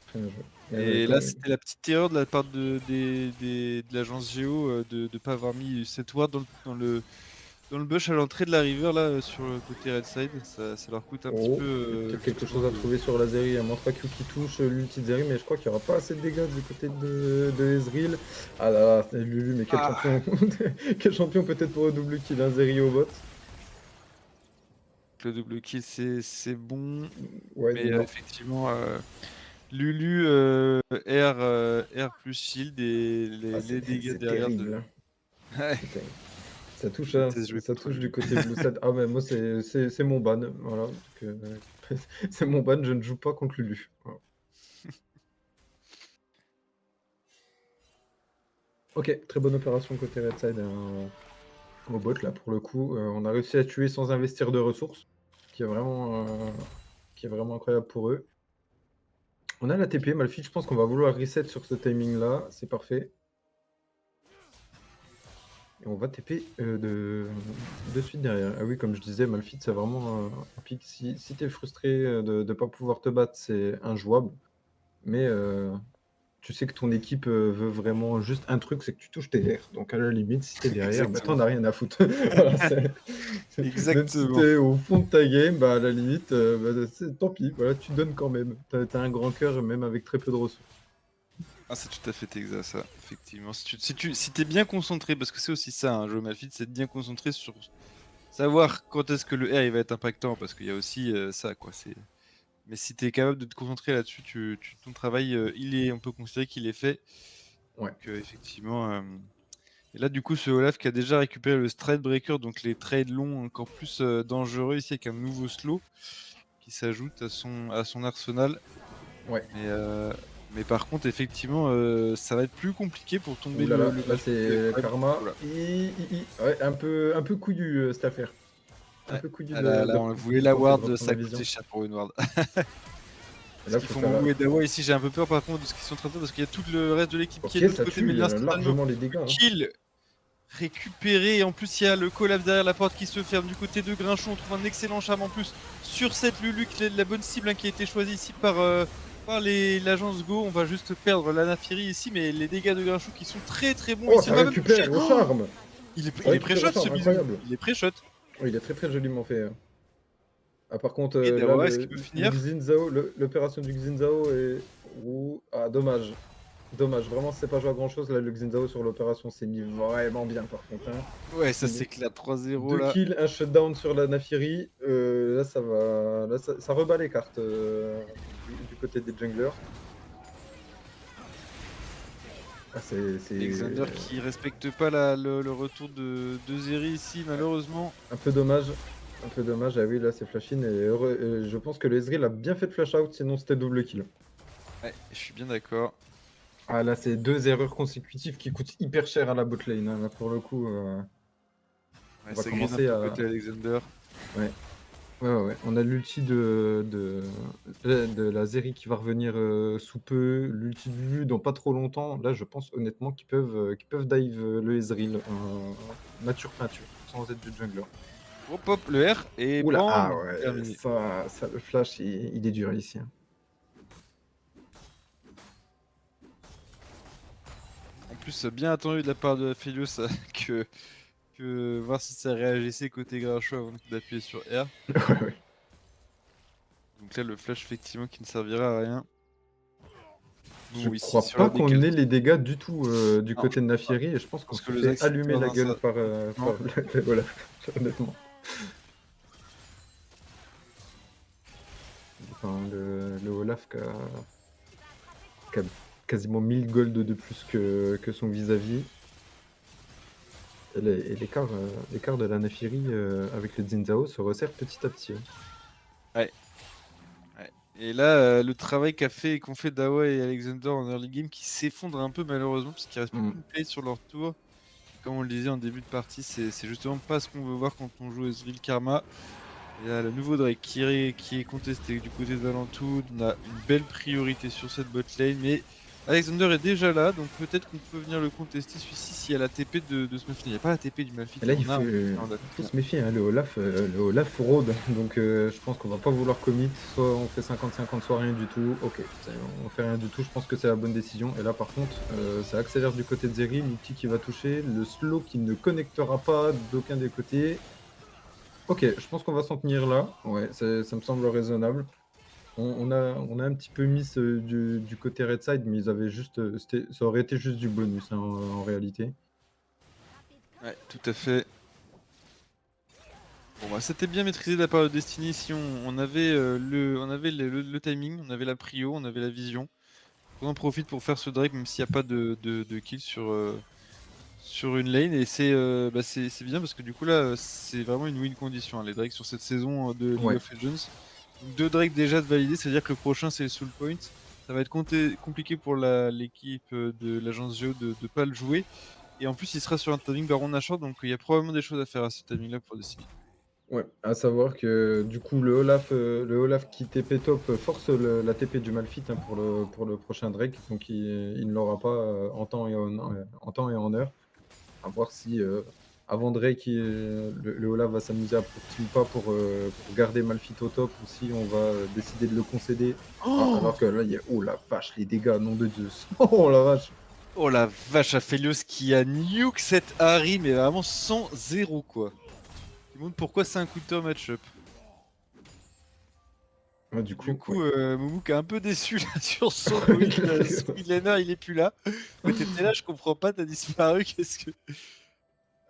Très bien joué. Et ouais, Et là, c'était la petite erreur de la part de l'agence Géo de ne pas avoir mis cette ward dans le bush à l'entrée de la river là sur le côté red side. Ça leur coûte un petit peu oh, il y a peut-être quelque chose justement à le. trouver sur la Zeri. Il y a Mantra Q qui touche l'ulti de Zeri, mais je crois qu'il n'y aura pas assez de dégâts du côté de Ezreal. Ah là là, c'est Lulu, mais quel Ah, champion. Quel champion peut-être pour le double kill, un Zeri au bot. le double kill c'est bon. Ouais, Mais non. effectivement, Lulu R plus shield et Ah, les dégâts c'est derrière de. terrible, hein. Ouais, C'est terrible. Ça touche, le hein, test joué ça contre touche du Lulu. côté Blue Side. Ah, mais moi, c'est mon ban. Voilà. Donc, c'est mon ban, je ne joue pas contre Lulu. Voilà. Ok, très bonne opération côté Red Side, au bot, là, pour le coup. On a réussi à tuer sans investir de ressources, qui est qui est vraiment incroyable pour eux. On a la TP, Malphite, je pense qu'on va vouloir reset sur ce timing-là. C'est parfait. Et on va TP de suite derrière. Ah oui, comme je disais, Malphite, c'est vraiment un pick. Si tu es frustré de ne pas pouvoir te battre, c'est injouable. Mais tu sais que ton équipe veut vraiment juste un truc, c'est que tu touches tes R. Donc à la limite, si tu es derrière, bah, Exactement. t'en as rien à foutre. Voilà, même si tu Exactement. es au fond de ta game, bah, à la limite, bah, tant pis, voilà, tu donnes quand même. Tu as un grand cœur, même avec très peu de ressources. Ah, c'est tout à fait exact ça, effectivement. Si t'es bien concentré, parce que c'est aussi ça, un jeu Malphite, c'est de bien concentré sur savoir quand est-ce que le R il va être impactant, parce qu'il y a aussi ça, quoi. Mais si t'es capable de te concentrer là-dessus, ton travail, on peut considérer qu'il est fait. Ouais. Donc effectivement. Et là, du coup, ce Olaf qui a déjà récupéré le Stride Breaker, donc les trades longs encore plus dangereux ici avec un nouveau slow qui s'ajoute à son arsenal. Ouais. Mais par contre, effectivement, ça va être plus compliqué pour tomber Ouh là là, le là Grinchou qui a c'est quand même. Karma. Voilà. Ouais, un peu couillu cette affaire. Un Ouais. peu couillu Ah là, là, on voulait de la tenter de ward, reprendre ça la a coûté vision. cher pour une ward. Et Ce là, qu'ils faut font faire Moumou et Dawa ici, j'ai un peu peur par contre de ce qu'ils sont en train de faire parce qu'il y a tout le reste de l'équipe qui est Ok, de l'autre ça côté, mais tue l'instantanément largement les dégâts, hein. kill récupéré. Et en plus, il y a le collapse derrière la porte qui se ferme du côté de Grinchon. On trouve un excellent charme en plus sur cette Lulu, qui est la bonne cible hein, qui a été choisie ici par l'agence Go. On va juste perdre la Nafiri ici, mais les dégâts de Grinchon qui sont très très bons Oh, ici. ça On a même touché. récupère au Oh, charme! Ça il est récupère au pré-shot ce charme, bisou. incroyable. Il est pré-shot. Oh, il est très très joliment fait, hein. Ah, par contre, Et là, Dawa, est-ce qu'il peut le finir? Xin Zhao, l'opération du Xin Zhao est. Ah, dommage. Dommage, vraiment, c'est pas joué à grand chose. Là, le Xin Zhao sur l'opération s'est mis vraiment bien, par contre, hein. Ouais, ça Il est s'éclate 3-0 2 là. kills, un shutdown sur la Nafiri. Là, ça va. Là, ça rebat les cartes du côté des junglers. Ah, Alexander qui respecte pas le retour de Zeri ici, malheureusement. un peu dommage. Un peu dommage. Ah oui, là, c'est flash in. Je pense que le Ezreal a bien fait de flash out, sinon c'était double kill. Ouais, je suis bien d'accord. Ah, là, c'est 2 erreurs consécutives qui coûtent hyper cher à la botlane, hein. Là, pour le coup, Ouais, on va ça green un commencer peu à. côté Alexander. Ouais. Ouais, ouais, ouais. On a l'ulti de la Zeri qui va revenir, sous peu, l'ulti de Lulu dans pas trop longtemps. Là, je pense honnêtement qu'ils peuvent dive, le Ezreal, nature peinture, sans être du jungler. Hop, hop, le R et Ouh là! Ah bam! ouais, Terminé. ça le flash, il est dur ici, hein. En plus, bien attendu de la part de Aphelios que voir si ça réagissait côté Grincheux avant d'appuyer sur R. Ouais, ouais. Donc là, le flash, effectivement, qui ne servira à rien. Je Bon, ici, crois sur la pas qu'on décale. ait les dégâts du tout, du Non, je côté de pense pas. Naafiri et je pense Je qu'on pense se que le fait Zac, s'il allumer perd la d'un gueule par, non. le Olaf, honnêtement. Enfin, le Olaf qui a quasiment 1000 gold de plus que son vis-à-vis. Et l'écart de la Naafiri, avec le Xin Zhao se resserre petit à petit, hein. Ouais, ouais. Et là, le travail qu'ont fait Dawa et Alexander en early game qui s'effondre un peu malheureusement, parce qu'il reste plus Mmh. qu'une play sur leur tour. Comme on le disait en début de partie, c'est justement pas ce qu'on veut voir quand on joue Ezreal Karma. Il y a le nouveau Drake qui est contesté du côté d'Alentoud. On a une belle priorité sur cette bot lane, mais Alexander est déjà là, donc peut-être qu'on peut venir le contester celui-ci s'il y a la TP de ce Malphite. Il n'y a pas la TP du Malphite, Et mais là, on a un putain il faut d'Affinien. se méfier, hein, le Olaf rôde, donc je pense qu'on va pas vouloir commit. Soit on fait 50-50, soit rien du tout. OK, on fait rien du tout, je pense que c'est la bonne décision et là, par contre, ça accélère du côté de Zeri, l'ulti qui va toucher, le slow qui ne connectera pas d'aucun des côtés. OK, je pense qu'on va s'en tenir là. Ouais, ça me semble raisonnable. On a un petit peu mis du côté red side, mais ils avaient juste, ça aurait été juste du bonus, hein, en réalité. Ouais, tout à fait. Bon, bah, c'était bien maîtrisé de la part de Destiny. Si on avait, le timing, on avait la prio, on avait la vision. On en profite pour faire ce Drake, même s'il n'y a pas de kill sur une lane. Et c'est bien parce que du coup, là, c'est vraiment une win condition, hein, les Drakes sur cette saison de League Ouais. of Legends. Donc, deux Drakes déjà de validés, c'est-à-dire que le prochain, c'est le Soul Point. Ça va être compliqué pour l'équipe de l'agence Geo de ne pas le jouer. Et en plus, il sera sur un timing Baron Nashor, donc il y a probablement des choses à faire à ce timing-là pour Destiny. Ouais, à savoir que du coup le Olaf qui TP top force la TP du Malphite, hein, pour le prochain Drake, donc il ne l'aura pas, en temps et en heure. À voir si, avant Drake, le Olaf va s'amuser à prendre team pas pour garder Malphite au top ou si on va, décider de le concéder. Ah, Oh, alors que là, il y a oh la vache, les dégâts, nom de Dieu! Oh la vache! oh la vache, Aphelios qui a nuke cette Harry, mais vraiment sans zéro quoi. Qui montre pourquoi c'est un counter match-up. Ouais, du Du coup, ouais. coup, Momouk est un peu déçu là sur son Il win. a Son raison. mid laner, il est plus là. Mais t'étais là, je comprends pas, t'as disparu, qu'est-ce que.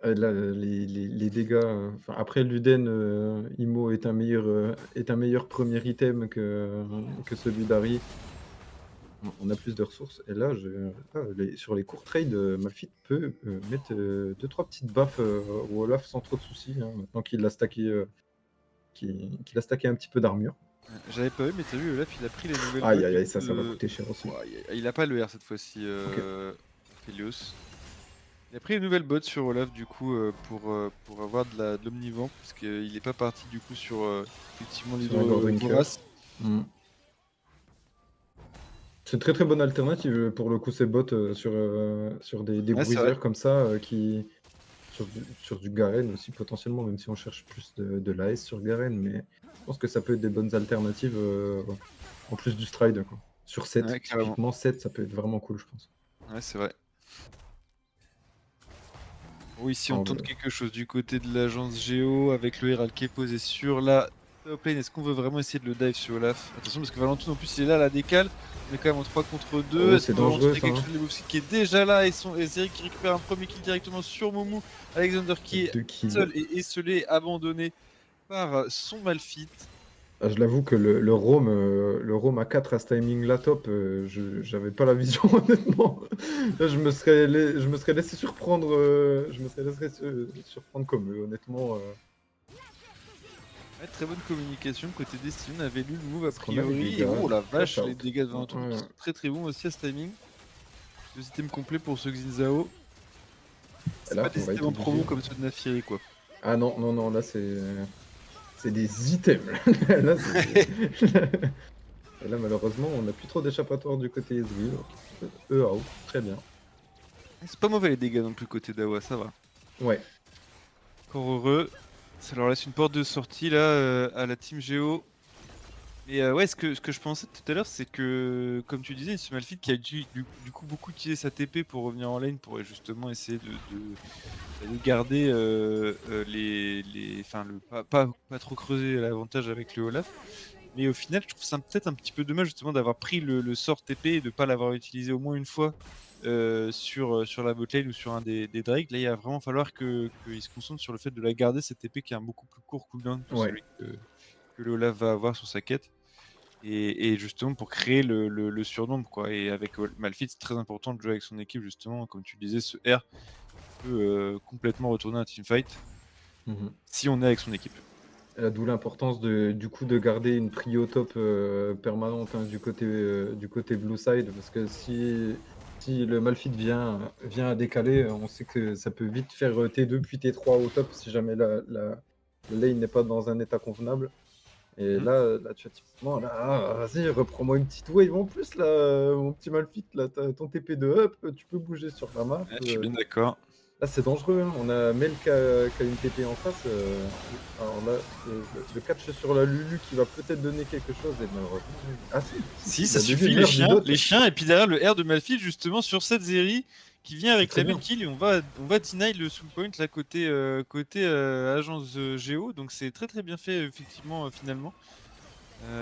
Là, les dégâts, enfin après Luden, Imo est un meilleur premier item que celui d'Harry. On a plus de ressources et là, là, sur les courts trades, Malphite peut, mettre, 2-3 petites baffes, au Olaf sans trop de soucis, hein, maintenant qu'il a stacké un petit peu d'armure. J'avais pas vu, mais t'as vu, Olaf, il a pris les nouvelles bots Aïe, aïe, du aïe, coup ça va de. coûter cher aussi. Ouah, il a pas le R cette fois-ci, OK. Aphelios. Il a pris les nouvelles bots sur Olaf du coup pour avoir de l'omnivore, parce qu'il est pas parti du coup sur effectivement Sur un l'hydro Goredrinker. Vorace. Mmh. C'est une très, très bonne alternative, pour le coup, ces bots, sur des Ouais, c'est vrai. bruiseurs comme ça, qui sur du Garen aussi potentiellement, même si on cherche plus de l'AS sur Garen, mais je pense que ça peut être des bonnes alternatives, en plus du Stride, quoi. Sur 7 Ouais, carrément. typiquement 7 ça peut être vraiment cool, je pense. Ouais, c'est vrai. Oui, si on Enfin, tente quelque chose du côté de l'agence Géo avec le Herald qui est posé sur la top lane, est-ce qu'on veut vraiment essayer de le dive sur Olaf? Attention parce que Valentoun en plus il est là à la décale, on est quand même en 3 contre 2. oh, Est-ce c'est que Valentoun dangereux a ça, quelque hein. chose de Lebowski qui est déjà là et Zeri qui récupère un premier kill directement sur Moumou, Alexander qui est 2 kills. seul et esselé, abandonné par son Malphite. Ah, je l'avoue que le roam à 4 à ce timing-là top, j'avais pas la vision honnêtement. Là, je me serais laissé surprendre, je me serais laissé surprendre comme eux honnêtement, Ouais, très bonne communication côté Destiny, on avait lu le move a parce qu'on a les priori et dégâts, oh la flash vache les out. dégâts de Valentoun qui Ouais. sont très très bons aussi à ce timing. Deux items complets pour ce Xin. Et C'est là, pas des on va être systèmes en promo obligé. comme ceux de Naafiri, quoi. Ah non, non, non, là, c'est des items. Là, c'est et là, malheureusement, on n'a plus trop d'échappatoire du côté Ezreal, donc out, très bien. C'est pas mauvais les dégâts non plus côté d'Awa, ça va. Ouais, Encore heureux. Ça leur laisse une porte de sortie là à la team Géo. Mais ouais, ce que je pensais tout à l'heure, c'est que, comme tu disais, ce Malphite qui a dû du coup beaucoup utiliser sa TP pour revenir en lane pour justement essayer de garder enfin, pas trop creuser l'avantage avec le Olaf. Mais au final, je trouve ça peut-être un petit peu dommage justement d'avoir pris le sort TP et de ne pas l'avoir utilisé au moins une fois sur la botlane ou sur un des Drake. Là, il va vraiment falloir qu'il se concentre sur le fait de la garder, cette TP qui a un beaucoup plus court cooldown que ouais. celui que le Olaf va avoir sur sa quête. Et justement pour créer le surnombre, quoi. Et avec Malphite, c'est très important de jouer avec son équipe, justement. Comme tu disais, ce R peut complètement retourner un teamfight Mmh. si on est avec son équipe. D'où l'importance de du coup, de garder une prio top, permanente, hein, du côté blue side parce que si le Malphite vient à décaler, on sait que ça peut vite faire, T2 puis T3 au top si jamais la lane n'est pas dans un état convenable et Mmh. là, tu vois, typiquement là, vas-y reprends-moi une petite wave en plus là, mon petit Malphite là, tu ton TP de up, tu peux bouger sur la map, Ouais, je suis bien d'accord. là, c'est dangereux, hein. On a Mel qui a une TP en face, alors là, le catch sur la Lulu qui va peut-être donner quelque chose et malheureusement, ah si, Si, il ça a donné suffit, une heure du dot. les chiens, et puis derrière le R de Malphite, justement, sur cette Zeri, qui vient C'est très réclamer le bien. kill, et on va deny le soul point, là, côté agence Géo, donc c'est très très bien fait, effectivement, finalement,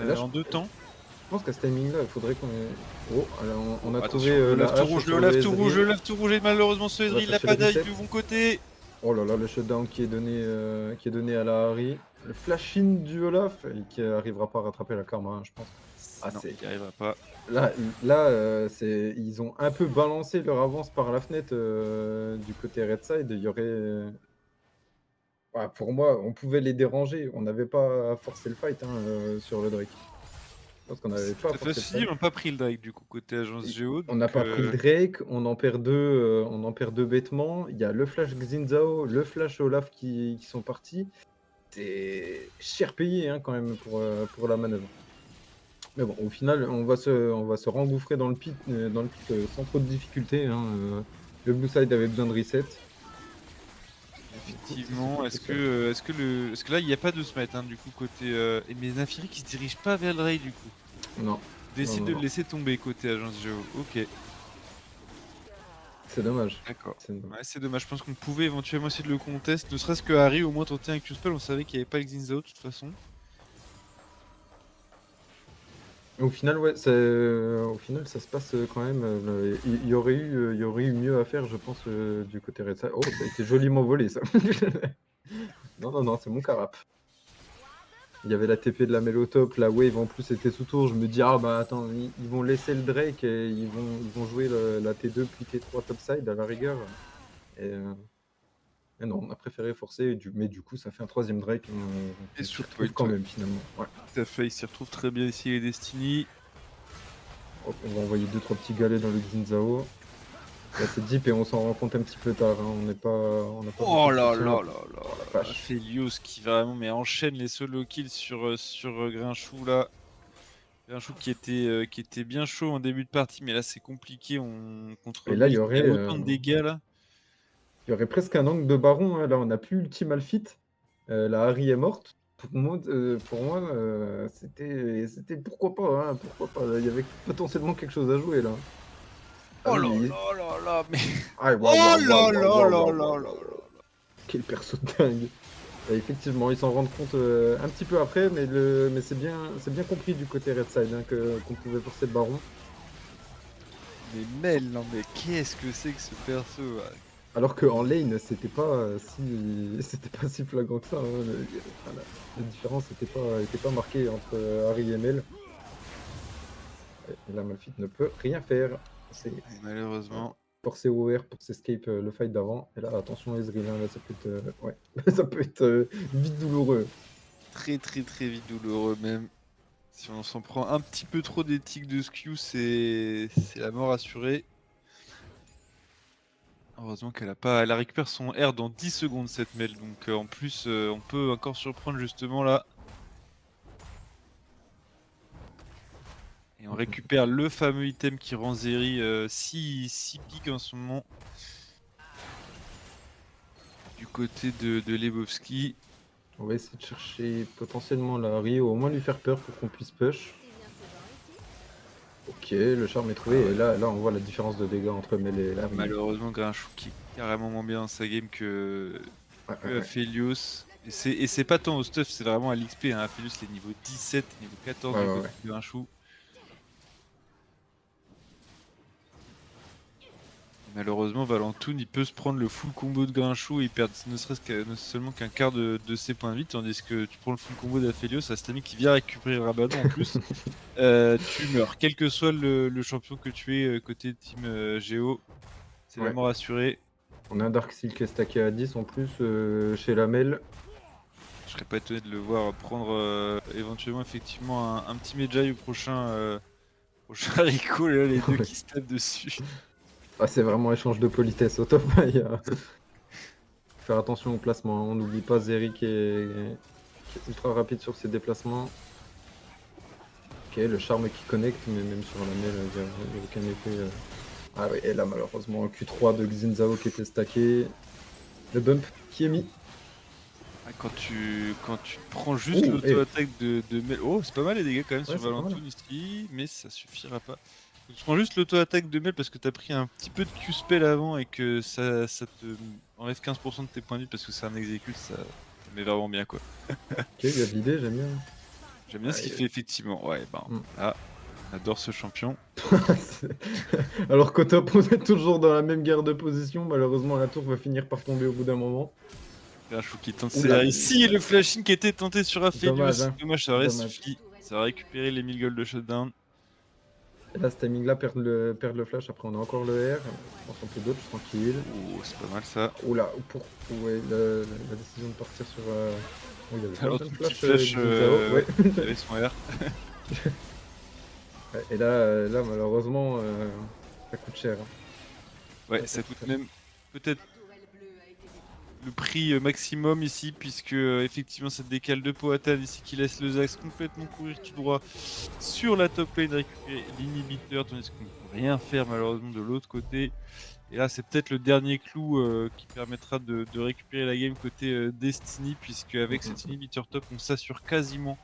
Et là, en deux temps. je pense qu'à ce timing-là, il faudrait qu'on oh, alors on Oh, a trouvé, attention, le la Olaf tout hache rouge, le sur le Olaf tout rouge, le Ezreal. Olaf tout rouge, et malheureusement, ce On va Ezreal, il a chercher le pas d'ail reset. du bon côté. Oh là là, le shutdown qui est donné à la Harry. Le flash in du Olaf et qui arrivera pas à rattraper la karma, hein, je pense. Ah Non, c'est il n'y arrivera pas. là, c'est ils ont un peu balancé leur avance par la fenêtre, du côté red side. Il y aurait bah, pour moi, on pouvait les déranger. On n'avait pas à forcer le fight, hein, sur le Drake. Je pense qu'on n'avait C'est pas tout à à fait forcer le facile, fight. on n'a pas pris le Drake, du coup, côté agence Et Géo, on n'a donc pas pris le Drake, on en perd 2 bêtement. Il y a le flash Xin le flash Olaf qui sont partis. C'est cher payé, hein, quand même pour la manœuvre. Mais bon, au final, on va se rengouffrer dans le pit, sans trop de difficultés, hein, le blue side avait besoin de reset. Du coup, ça se fait effectivement, tout seul. est-ce que là, il n'y a pas de smite, hein, du coup, côté. Et mais Naafiri qui se dirige pas vers le raid, du coup. Non, non, Décide non, de le non. laisser tomber côté agence Géo. Ok, C'est dommage. d'accord. C'est Ouais, c'est dommage. Je pense qu'on pouvait éventuellement essayer de le contest. Ne serait-ce que Harry, au moins tenter un Q-spell. On savait qu'il n'y avait pas Xinzao de toute façon. Au final, ouais, au final, ça se passe, quand même, il y aurait eu mieux à faire, je pense, du côté Red Side. Oh, ça a été joliment volé ça. Non, non, non, c'est mon carap. Il y avait la TP de la Mélotop, la wave en plus était sous tour. Je me dis: «Ah bah attends, ils vont laisser le Drake et ils vont jouer la T2 puis T3 topside à la rigueur» et non, on a préféré forcer mais du coup, ça fait un troisième Drake, Et qu'on s'y soul retrouve point, quand ouais. même finalement. Ouais. Tout à fait. Il s'y retrouve très bien ici, les Destiny. Hop, on va envoyer deux trois petits galets dans le Xin. Là, c'est deep et on s'en rend compte un petit peu tard, hein. On n'a pas beaucoup Oh de là soutien. là là là Oh la là là. vache. Felios qui vraiment mais enchaîne les solo kills sur Grinchou là. Grinchou qui était bien chaud en début de partie, mais là c'est compliqué. Contre Et là, lui qui a autant de dégâts là. il y aurait presque un angle de baron, hein. Là, on n'a plus ultime Alphite. La Harry est morte. Pour moi, c'était pourquoi pas, hein, pourquoi pas. Il y avait potentiellement quelque chose à jouer là. Ah Oh oui, là mais là là là, mais ah oh waouh, waouh, waouh, là waouh, là waouh, là waouh, là waouh, là waouh, là. waouh. Quel perso de dingue. Et effectivement, ils s'en rendent compte, un petit peu après, mais c'est bien compris du côté Red Side, hein, qu'on pouvait forcer le baron. Mais Mel, non mais qu'est-ce que c'est que ce perso? Alors qu'en lane, c'était pas si flagrant que ça, hein. Enfin, la différence était pas marquée entre, Harry et Mel. Et là, Malphite ne peut rien faire. C'est Et voilà, malheureusement, forcer OR pour s'escape, le fight d'avant. Et là, attention Ezreal, hein, là, ça peut être, ouais, ça peut être, vite douloureux. très très très vite douloureux même. Si on s'en prend un petit peu trop des tics de skew, c'est la mort assurée. Heureusement qu'elle a pas elle récupère son R dans 10 secondes cette Mel, donc en plus, on peut encore surprendre justement là et on récupère le fameux item qui rend Zeri, si big en ce moment du côté de Lebowski. On va essayer de chercher potentiellement la Harry, ou au moins lui faire peur pour qu'on puisse push. OK, le charme est trouvé Ah et ouais. là on voit la différence de dégâts entre Mel et Là, Harry, hein. malheureusement, Grinchou qui est carrément moins bien dans sa game Ouais, ouais, que ouais. Aphelios. Et c'est pas tant au stuff, c'est vraiment à l'XP, hein. Aphelios, il est niveau 17, niveau 14 Ouais, du ouais, côté ouais. de Grinchou. Et malheureusement, Valentoon, il peut se prendre le full combo de Grinchou et il perd ne seulement qu'un quart de ses points de vie, tandis que tu prends le full combo d'Aphelios, Astami qui vient récupérer le Rabadon en plus, tu meurs. Quel que soit le champion que tu es, côté team Géo, c'est la Ouais. mort assurée. On a un Dark Steel qui est stacké à 10 en plus, chez la Mel. Je serais pas étonné de le voir prendre, éventuellement effectivement un petit Medjay au prochain Rico, là, les 2 Ouais. qui se tapent dessus. Ah, c'est vraiment échange de politesse au top. Il y a faire attention au placement, hein. On n'oublie pas Zeri qui est ultra rapide sur ses déplacements. OK, le charme qui connecte, mais même sur la Mel, il y a aucun effet. Ah oui, et là malheureusement Q3 de Xin qui était stacké. Le bump qui est mis. Ah, quand tu prends juste Oh, l'auto-attaque de Mel, oh, c'est pas mal les dégâts quand même ouais, sur c'est pas mal, Valentoon hein. ici, mais ça suffira pas. Quand tu prends juste l'auto-attaque de Mel parce que t'as pris un petit peu de Q-spell avant et que ça te enlève 15 de tes points de vie parce que c'est un exécute, ça met vraiment bien, quoi. OK, il y a de l'idée, j'aime bien. J'aime bien ce qu'il Aïe, fait effectivement. Ouais, ben, mmh. là, on adore ce champion. C'est alors qu'au top, on est toujours dans la même guerre de position. Malheureusement, la tour va finir par tomber au bout d'un moment. Grinchou qui tente Ouh ses là, ici, le flashing qui était tenté sur dommage, Aphelios. hein, Dommage, ça aurait dommage. suffi. Ça aurait récupéré les 1000 gold de shutdown. Et là, ce timing-là, perdre le flash, après on a encore le R. Je pense qu'on peut dodge tranquille. Oh, c'est pas mal ça. Ouh là, ouais, la décision de partir sur, oh, il y avait pas Alors besoin de tout petit flash, flash Xin Zhao, ouais. avec son R. Ouais, et là, malheureusement, ça coûte cher, hein. Ouais, Ça, ça ça coûte coûte cher. même peut-être le prix maximum ici, puisque effectivement ça décale de Powhatan ici qui laisse le Zax complètement courir tout droit sur la top lane, récupérer l'inhibiteur, tandis qu'on ne peut rien faire malheureusement de l'autre côté. Et là, c'est peut-être le dernier clou qui permettra de récupérer la game côté Destiny, puisque Mmh, avec mmh, cet mmh. inhibiteur top, on s'assure quasiment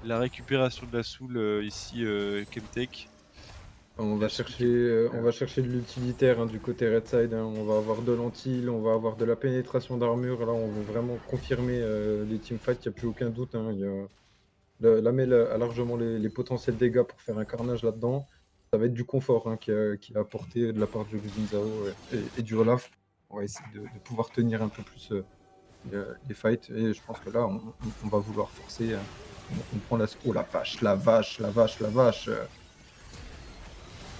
la récupération de la soul ici Chemtech. On Et va la soul chercher, qui on va chercher de l'utilitaire, hein, du côté red side, hein. On va avoir de l'antil, on va avoir de la pénétration d'armure. Là, on veut vraiment confirmer, les teamfights, il y a plus aucun doute, hein. Il y a la Mel a largement les potentiels dégâts pour faire un carnage là-dedans. Ça va être du confort, hein, qui est apporté de la part du Xin Zhao et du Olaf. On va essayer de pouvoir tenir un peu plus, les fights, et je pense que là, on va vouloir forcer, on prend la oh la vache, la vache, la vache, la vache,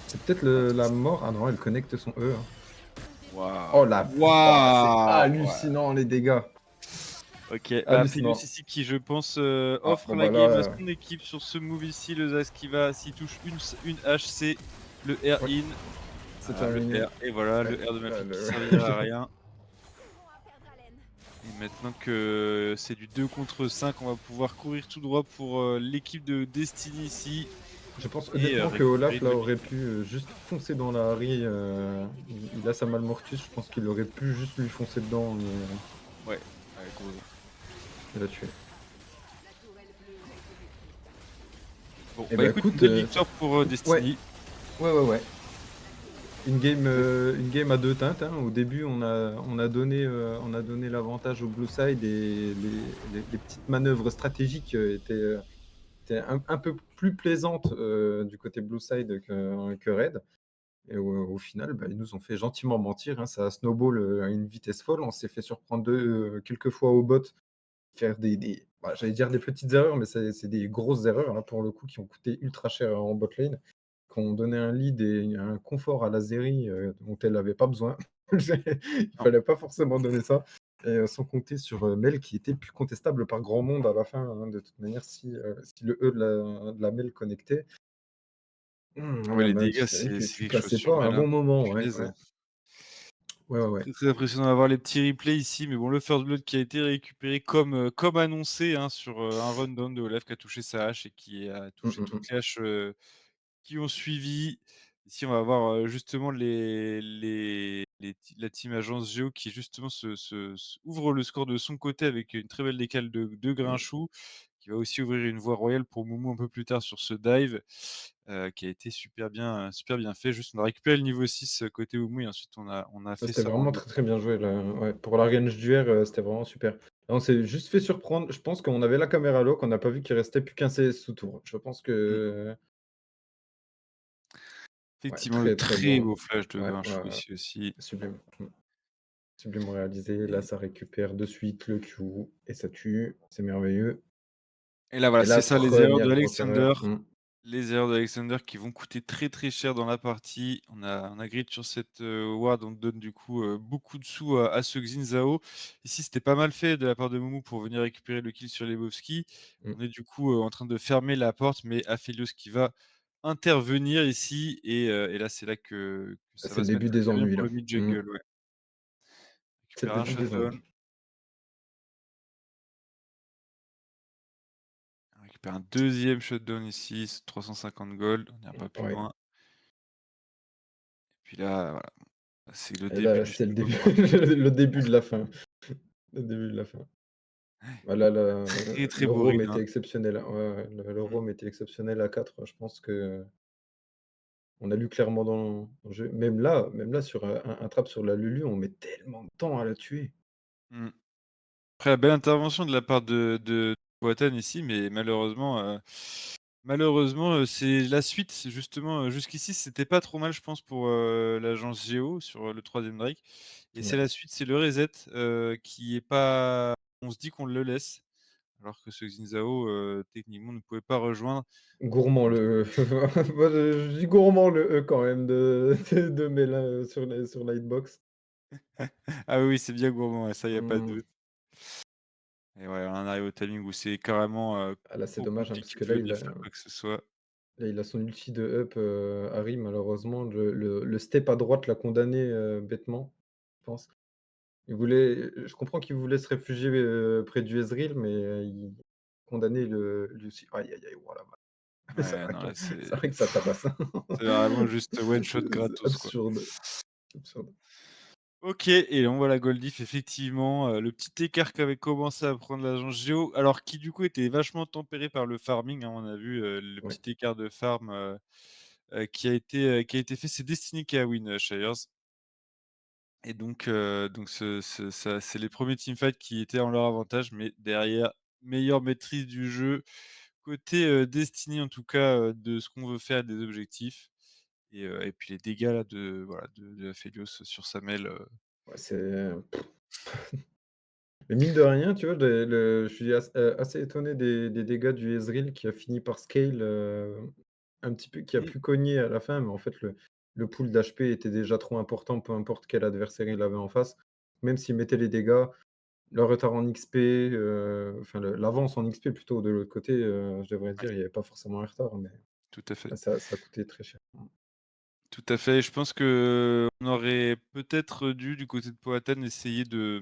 c'est peut-être la mort. Ah non, elle connecte son E, hein. Oh waouh! la oh, c'est Waouh! Ouais. hallucinant les dégâts, OK, bah, Aphelios hallucinant. ici qui je pense, Ah offre bon la bah game à là, son équipe sur ce move ici. Le Zax qui va s'il touche une hache, c'est le R ouais, in. c'est Ah, le terminé. R et voilà Ouais, le R de là Mafik qui le servira à rien. Et maintenant que c'est du 2 contre 5, on va pouvoir courir tout droit pour, l'équipe de Destiny ici je pense et honnêtement que récupérer Olaf une là win. aurait pu, juste foncer dans la Harry, il a sa Malmortus, je pense qu'il aurait pu juste lui foncer dedans, mais Ouais, ouais, complètement. il l'a tué. Bon, Et bah, bah écoute, une écoute, belle victoire pour, ouais, Destiny. ouais, ouais, ouais. Peut Une game à 2 teintes, hein. Au début, on a donné l'avantage au blue side, et les petites manœuvres stratégiques, étaient un peu plus plaisantes, du côté blue side que red, et au final, bah, ils nous ont fait gentiment mentir, hein. Ça a snowball, à une vitesse folle. On s'est fait surprendre quelques fois au bot, faire bah, j'allais dire des petites erreurs, mais c'est des grosses erreurs, là, pour le coup, qui ont coûté ultra cher en bot lane, qui ont donné un lead et un confort à la Zeri, dont elle avait pas besoin. Il non. fallait pas forcément donner ça, et sans compter sur, Mel qui était plus contestable par grand monde à la fin, hein. De toute manière, si le E de la Mel connectait, Ah ouais, les bah, dégâts, tu savais c'est que c'est tu quelque chose passais sur pas un Mel, hein. bon moment, ouais, Punaise, ouais. hein. Ouais, ouais, ouais. Très, très impressionnant d'avoir les petits replays ici, mais bon, le first blood qui a été récupéré comme annoncé, hein, sur, un rundown de Olaf qui a touché sa hache et qui a Mmh, touché mmh toutes mh. les haches, qui ont suivi. Ici, on va avoir, justement la team agence Géo qui justement ouvre le score de son côté avec une très belle décale de Mmh. Grinchou, qui va aussi ouvrir une voie royale pour Moumou un peu plus tard sur ce dive, qui a été super bien fait. Juste, on a récupéré le niveau 6 côté Moumou et ensuite on a Ça, fait c'était ça en vraiment très, très bien joué là, ouais. Pour la range du R, c'était vraiment super. On s'est juste fait surprendre. Je pense qu'on avait la caméra lock, on n'a pas vu qu'il restait plus qu'un CS sous tour. Je pense mmh. que ouais, Effectivement, le très, très très bon. beau flash de Ouais, ouais, Grinchou ouais, ici aussi sublime. Sublime réalisé. Là, et ça récupère de suite le Q et ça tue. C'est merveilleux. et là, voilà, Et c'est la ça les erreurs première grosse d'Alexander. erreur. Les erreurs d'Alexander qui vont coûter très, très cher dans la partie. On a grid sur cette, ward, on donne du coup, beaucoup de sous à ce Xin Zhao. Ici, c'était pas mal fait de la part de Moumou pour venir récupérer le kill sur Lebowski. Mmh. On est du coup, en train de fermer la porte, mais Aphelios qui va intervenir ici et là, c'est là que ça C'est va le se mettre début très, des très bien ennuis pour là. le mid Mmh. jungle, ouais. On C'est le récupère un début des shutdown, ennuis. on récupère un deuxième shutdown ici, c'est 350 gold, on n'ira pas plus Ouais. loin. Puis là, voilà, c'est le Et début là, du c'est le suivant début pour le début de la fin. Le début de la fin. Bah, là, très, très le beau roam read, était hein. exceptionnel, hein. Ouais, ouais, le Mmh. roam était exceptionnel à 4. Je pense qu'on a lu clairement dans le jeu. Même là sur, un trap sur la Lulu, on met tellement de temps à la tuer. Mmh. Après, belle intervention de la part de Boatan ici, mais malheureusement, c'est la suite. Justement, jusqu'ici, c'était pas trop mal, je pense, pour, l'agence Géo sur, le troisième Drake et c'est Ouais. la suite, c'est le reset, qui est pas on se dit qu'on le laisse, alors que ce Xin Zhao, techniquement, ne pouvait pas rejoindre. Gourmand le moi je dis gourmand le E quand même de Mela, sur la hitbox. Ah oui, c'est bien gourmand, ouais, ça, il y a pas de Mmh. doute et ouais, on arrive au timing où c'est carrément, Ah là, c'est trop dommage, hein, parce compliqué que de venir faire quoi que ce soit. là, il a son ulti de up, Harry malheureusement. Le step à droite l'a condamné, bêtement, je pense. Je comprends qu'il voulait se réfugier, près du Ezreal, mais, il condamnait le lui aussi. Aïe, aïe, aïe, oh la vache. Ouais, non, là, C'est vrai que ça tabasse, hein. c'est vraiment juste one shot C'est gratos, quoi. absurde, absurde. OK et on voit la Goldif effectivement, le petit écart qu'avait commencé à prendre l'agence Géo, alors qui du coup était vachement tempéré par le farming, hein. On a vu, le Ouais. petit écart de farm, qui a été fait. C'est Destiny qui a win, Shires et donc ça c'est les premiers teamfights qui étaient en leur avantage, mais derrière, meilleure maîtrise du jeu côté, Destiny en tout cas, de ce qu'on veut faire, des objectifs et puis les dégâts là de voilà de Aphelios sur sa mêle, Ouais, mais mine de rien, tu vois, je suis assez étonné des dégâts du Ezreal qui a fini par scale, un petit peu qui a mmh, pu cogner à la fin, mais en fait, le pool d'HP était déjà trop important, peu importe quel adversaire il avait en face. Même s'il mettait les dégâts, le retard en XP, enfin l'avance en XP plutôt de l'autre côté, je devrais ouais, dire, il n'y avait pas forcément un retard, mais tout à fait. là, ça a coûté très cher. Tout à fait. Je pense qu'on aurait peut-être dû, du côté de Powhatan, essayer de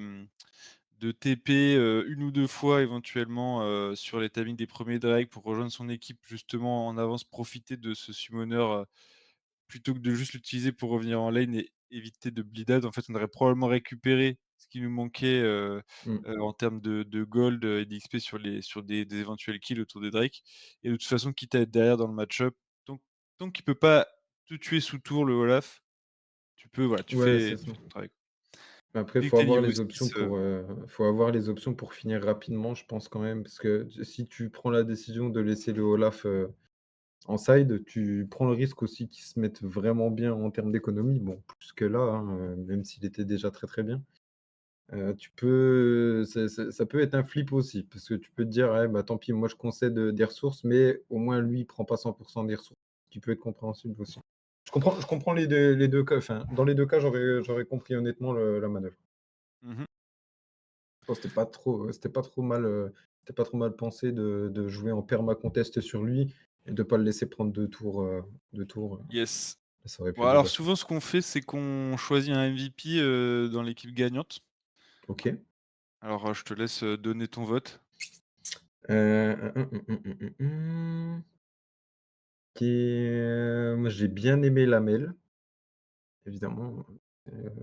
TP, 1 ou 2 fois éventuellement, sur les timings des premiers drags pour rejoindre son équipe justement en avance, profiter de ce summoner, plutôt que de juste l'utiliser pour revenir en lane et éviter de bleed out. En fait, on aurait probablement récupéré ce qui nous manquait, Mmh. en termes de gold, et d'XP sur des éventuels kills autour des Drake et de toute façon, quitte à être derrière dans le match-up, tant qu'il peut pas te tuer sous tour le Olaf, tu peux voilà, Ouais, c'est tu ça. fais ton travail, quoi. Après, Dès que tu es niveau 6, faut avoir les options pour finir rapidement, je pense quand même, parce que si tu prends la décision de laisser le Olaf, en side, tu prends le risque aussi qu'il se mette vraiment bien en termes d'économie. Bon, plus que là, hein, même s'il était déjà très, très bien. Tu peux ça peut être un flip aussi, parce que tu peux te dire: «Ouais, bah, tant pis, moi je concède, des ressources, mais au moins lui, il prend pas 100 des ressources», qui peut être compréhensible aussi. Je comprends les deux cas, enfin, dans les 2 cas, j'aurais compris honnêtement la manœuvre. mmh Je pense que c'était pas trop mal pensé de jouer en perma contest sur lui et de pas le laisser prendre 2 tours, 2 tours. yes. Ça aurait pu Bon, être alors drôle. souvent ce qu'on fait, c'est qu'on choisit un MVP, dans l'équipe gagnante. OK. Alors, je te laisse, donner ton vote. Moi, j'ai bien aimé Lamel, évidemment,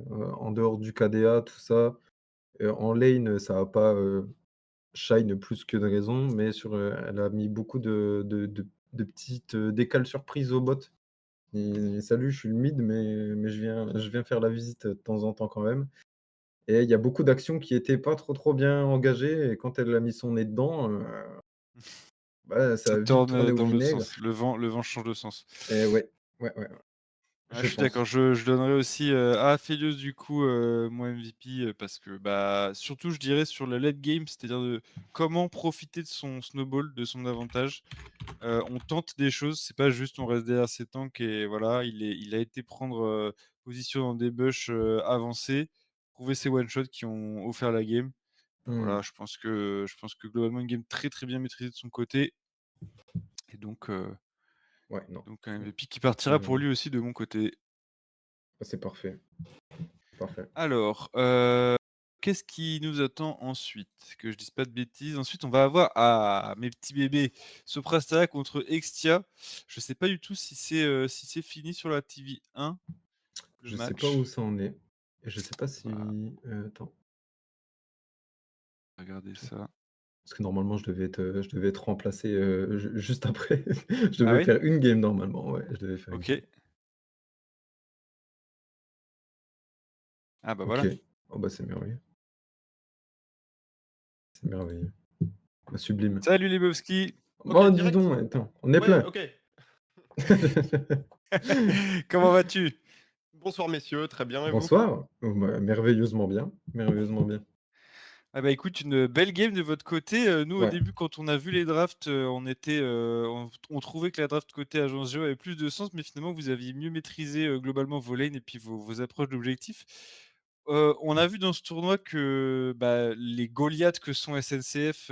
en dehors du KDA, tout ça, en lane, ça a pas, shine plus que de raison, mais elle a mis beaucoup de petites, décales surprises au bot. Et «Salut, je suis le mid, mais je viens faire la visite de temps en temps quand même». Et il y a beaucoup d'actions qui étaient pas trop bien engagées et quand elle a mis son nez dedans, bah, ça Ça a vite tourne, tourné au dans l'autre vinaigre. sens. Le vent change de sens. Et ouais, ouais, Ah, je je suis d'accord, pense. je donnerais aussi, à Aphelios du coup, mon MVP, parce que, bah, surtout je dirais sur le late game, c'est-à-dire de comment profiter de son snowball, de son avantage. On tente des choses, c'est pas juste on reste derrière ses tanks et voilà, il a été prendre, position dans des bush, avancés, trouver ses one shots qui ont offert la game. Mmh. Voilà, je pense que globalement une game très, très bien maîtrisée de son côté et Ouais, non. donc un Mmh. MVP qui partira pour Mmh. lui aussi de mon côté. Ah, c'est parfait, parfait. Alors, qu'est-ce qui nous attend ensuite? Que je dise pas de bêtises. Ensuite, on va avoir, mes petits bébés, Soprasteria contre Extia. Je sais pas du tout si c'est fini sur la TV1, le Je sais pas où match. ça en est et je sais pas Voilà, si, attends, regardez ça. parce que normalement je devais être remplacé, juste après. Je Ah devais oui? faire une game normalement, ouais, je devais faire une game. OK. Ah bah, OK. voilà. Oh bah, c'est merveilleux, c'est merveilleux. Bah, sublime. Salut les Lebowski! OK, Oh dis direct? donc, attends, on est Ouais, plein. OK. Comment vas-tu? Bonsoir messieurs, très bien et vous? Bonsoir. Oh bah, merveilleusement bien, merveilleusement bien. Ah bah, écoute, une belle game de votre côté. Nous, au Ouais. début, quand on a vu les drafts, on trouvait que la draft côté agence géo avait plus de sens, mais finalement, vous aviez mieux maîtrisé, globalement vos lanes et puis vos approches d'objectifs. On a vu dans ce tournoi que, bah, les Goliaths que sont SNCF,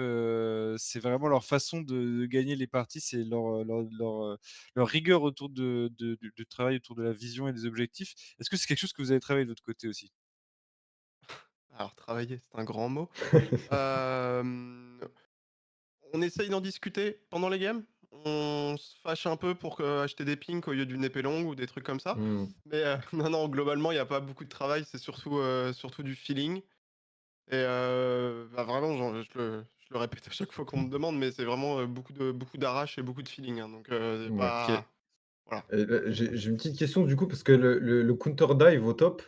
c'est vraiment leur façon de gagner les parties, c'est leur rigueur autour du travail autour de la vision et des objectifs. Est-ce que c'est quelque chose que vous avez travaillé de votre côté aussi? Alors travailler, c'est un grand mot. Hem, on essaye d'en discuter pendant les games. On se fâche un peu pour, acheter des pinks au lieu d'une épée longue ou des trucs comme ça. Mmh. Mais, non, non, globalement, il y a pas beaucoup de travail, c'est surtout du feeling et bah, vraiment, je le répète à chaque fois qu'on me demande, mais c'est vraiment, beaucoup d'arrache et beaucoup de feeling, hein, donc, Ouais. OK. pas voilà. Et là, j'ai une petite question du coup parce que le counter dive au top,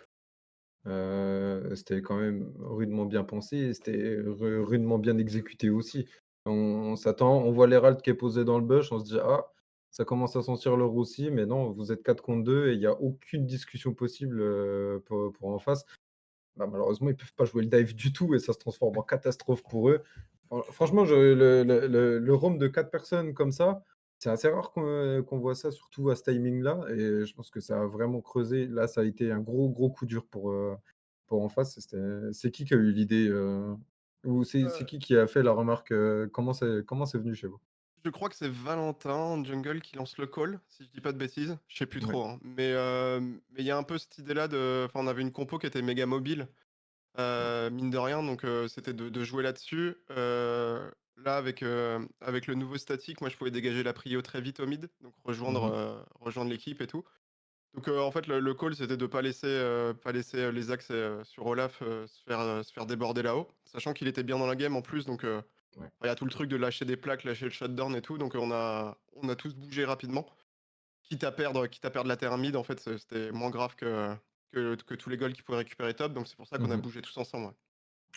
c'était quand même rudement bien pensé et c'était rudement bien exécuté aussi. On s'attend, on voit l'Herald qui est posé dans le bush, on se dit: «Ah, ça commence à sentir le roussi», mais non, vous êtes 4 contre 2 et il y a aucune discussion possible, pour en face. Bah, malheureusement, ils peuvent pas jouer le dive du tout et ça se transforme en catastrophe pour eux. Franchement, je le roam de 4 personnes comme ça, c'est assez rare qu'on voit ça, surtout à ce timing-là et je pense que ça a vraiment creusé. Là, ça a été un gros coup dur pour en face. C'est qui a eu l'idée, ou c'est qui a fait la remarque, comment c'est venu chez vous? Je crois que c'est Valentin en jungle qui lance le call, si je dis pas de bêtises. Je sais plus Ouais. trop, hein. Mais il y a un peu cette idée-là de enfin, on avait une compo qui était méga mobile, mine de rien, donc c'était de jouer là-dessus. Là, avec le nouveau statique, moi, je pouvais dégager la prio très vite au mid, donc Mmh. rejoindre l'équipe et tout. Donc en fait, le call, c'était de pas laisser, les axes, sur Olaf, se faire déborder là-haut, sachant qu'il était bien dans la game en plus, donc Ouais. il y a tout le truc de lâcher des plaques, lâcher le shutdown et tout, donc on a tous bougé rapidement. Quitte à perdre la terre mid, en fait, c'était moins grave que tous les golds qu'ils pouvaient récupérer top, donc c'est pour ça qu'on a Mmh. bougé tous ensemble, ouais.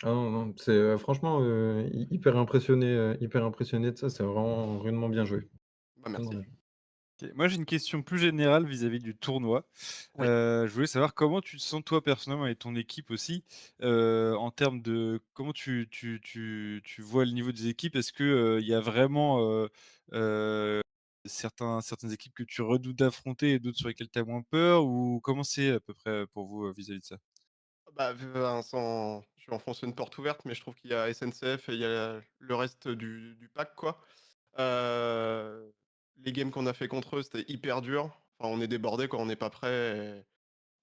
Ah non, non, c'est, franchement, hyper impressionné de ça, c'est vraiment rudement bien joué. Bah, Rudement merci. bien joué. OK. Moi, j'ai une question plus générale vis-à-vis du tournoi. Oui. Je voulais savoir comment tu te sens toi personnellement et ton équipe aussi, en termes de comment tu vois le niveau des équipes? Est-ce que, il y a vraiment, certaines équipes que tu redoutes d'affronter et d'autres sur lesquelles tu as moins peur? Ou comment c'est à peu près, pour vous, vis-à-vis de ça? Bah, sans je vais enfoncer une porte ouverte, mais je trouve qu'il y a SNCF et il y a le reste du pack, quoi. Les games qu'on a fait contre eux, c'était hyper dur. on est débordé quand on n'est pas prêt et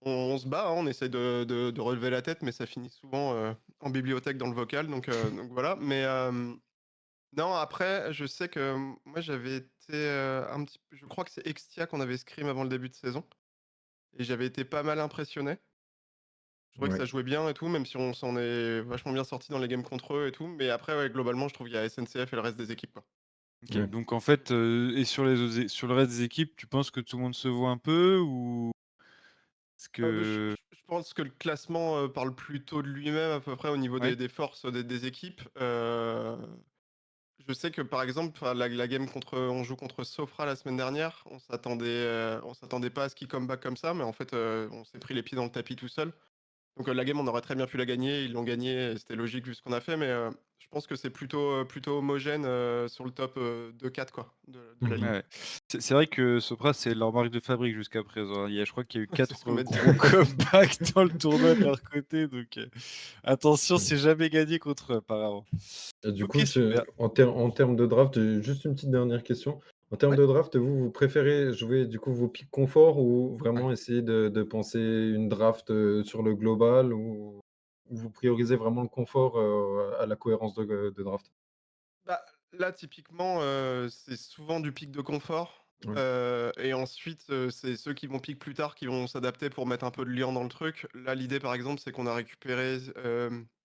on se bat, hein, on essaie de relever la tête, mais ça finit souvent, en bibliothèque dans le vocal donc voilà. Mais non, après, je sais que, moi j'avais été, un petit peu je crois que c'est Extia qu'on avait scrim avant le début de saison et j'avais été pas mal impressionné. Je trouvais que Ouais. ça jouait bien et tout, même si on s'en est vachement bien sorti dans les games contre eux et tout, mais après, ouais, globalement, je trouve qu'il y a SNCF et le reste des équipes, quoi. OK, Ouais. donc en fait, et sur les autres é sur le reste des équipes, tu penses que tout le monde se vaut un peu ou est-ce Bah, je que je je pense que le classement, parle plutôt de lui-même à peu près au niveau ouais? des forces, des équipes. Je sais que par exemple, enfin la game contre on joue contre Sofra la semaine dernière, on s'attendait pas à ce qu'ils comeback comme ça, mais en fait, on s'est pris les pieds dans le tapis tout seul. Donc, la game, on aurait très bien pu la gagner, ils l'ont gagnée et c'était logique vu ce qu'on a fait, mais, je pense que c'est plutôt homogène, sur le top, 2-4 quoi, de la Mmh. Ouais, ligue. ouais. C'est vrai que Sopra, c'est leur marque de fabrique jusqu'à présent, hein. Je crois qu'il y a eu C'est ce 4 qu'on m'a dit. gros comebacks dans le tournoi de leur côté, donc attention, Mmh. c'est jamais gagné contre eux apparemment. Et du OK, coup, super. en termes de draft, j'ai juste une petite dernière question. En termes Ouais. de draft, vous préférez jouer du coup vos picks confort ou Ouais. vraiment essayer de penser une draft, sur le global ou vous priorisez vraiment le confort, à la cohérence de draft? Bah, là, typiquement, c'est souvent du pic de confort, Ouais. et ensuite, c'est ceux qui vont pick plus tard qui vont s'adapter pour mettre un peu de liant dans le truc. Là, l'idée, par exemple, c'est qu'on a récupéré,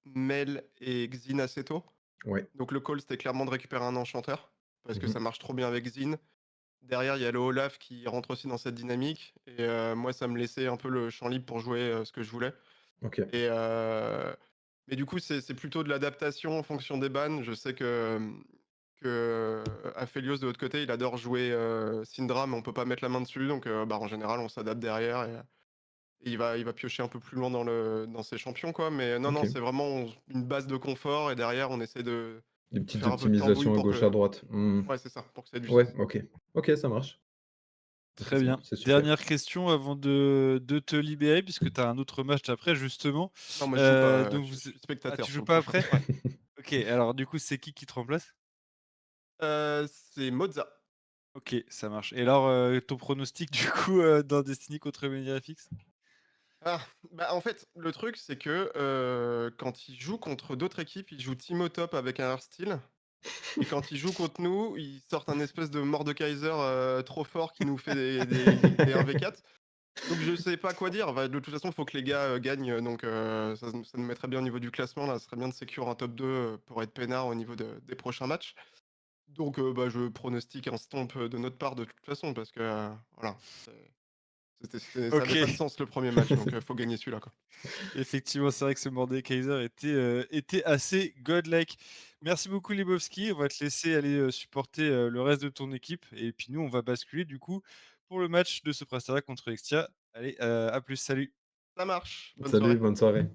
Mel et Xin assez tôt. Ouais. Donc le call, c'était clairement de récupérer un enchanteur, parce que Mmh. ça marche trop bien avec Xin. Derrière, il y a le Olaf qui rentre aussi dans cette dynamique et moi, ça me laissait un peu le champ libre pour jouer, ce que je voulais OK. et mais du coup, c'est plutôt de l'adaptation en fonction des bans. Je sais que, Aphelios, de l'autre côté, il adore jouer, Syndra, mais on peut pas mettre la main dessus donc bah, en général, on s'adapte derrière et il va piocher un peu plus loin dans ses champions, quoi mais non, non, OK. c'est vraiment une base de confort et derrière, on essaie Des de petites faire un peu de tambouille optimisations à pour gauche, à que droite. Mmh. ouais, c'est ça, pour que ça ait du Ouais, sens. OK. OK, ça marche. OK, Très bien. c'est super. Dernière question avant de te libérer puisque tu as un autre match après justement. Non, moi je joue pas, Donc je vous suis ah, spectateur tu sur joues le pas prochain. après? Ouais. OK, alors du coup, c'est qui te remplace? C'est Moza. OK, ça marche. Et alors, ton pronostic du coup, dans Destiny contre MediaFX? Ah, bah, en fait, le truc, c'est que, quand il joue contre d'autres équipes, il joue team au top avec un Hearthstyle et quand il joue contre nous, ils sortent un espèce de Mordekaiser, trop fort qui nous fait des 1v4. Donc je sais pas quoi dire. Bah, de toute façon, il faut que les gars, gagnent, donc ça nous mettrait bien au niveau du classement là, ce serait bien de sécure un top 2 pour être peinard au niveau des prochains matchs. Donc bah, je pronostique un stomp, de notre part de toute façon parce que, voilà, ça avait pas de OK. sens le premier match donc faut gagner celui-là, quoi. Effectivement, c'est vrai que ce Mordekaiser était assez godlike. Merci beaucoup Lebowski, on va te laisser aller, supporter, le reste de ton équipe et puis nous, on va basculer du coup pour le match de ce Prestera contre Extia. Allez, à plus, salut. Ça marche, bonne Salut, soirée. bonne soirée.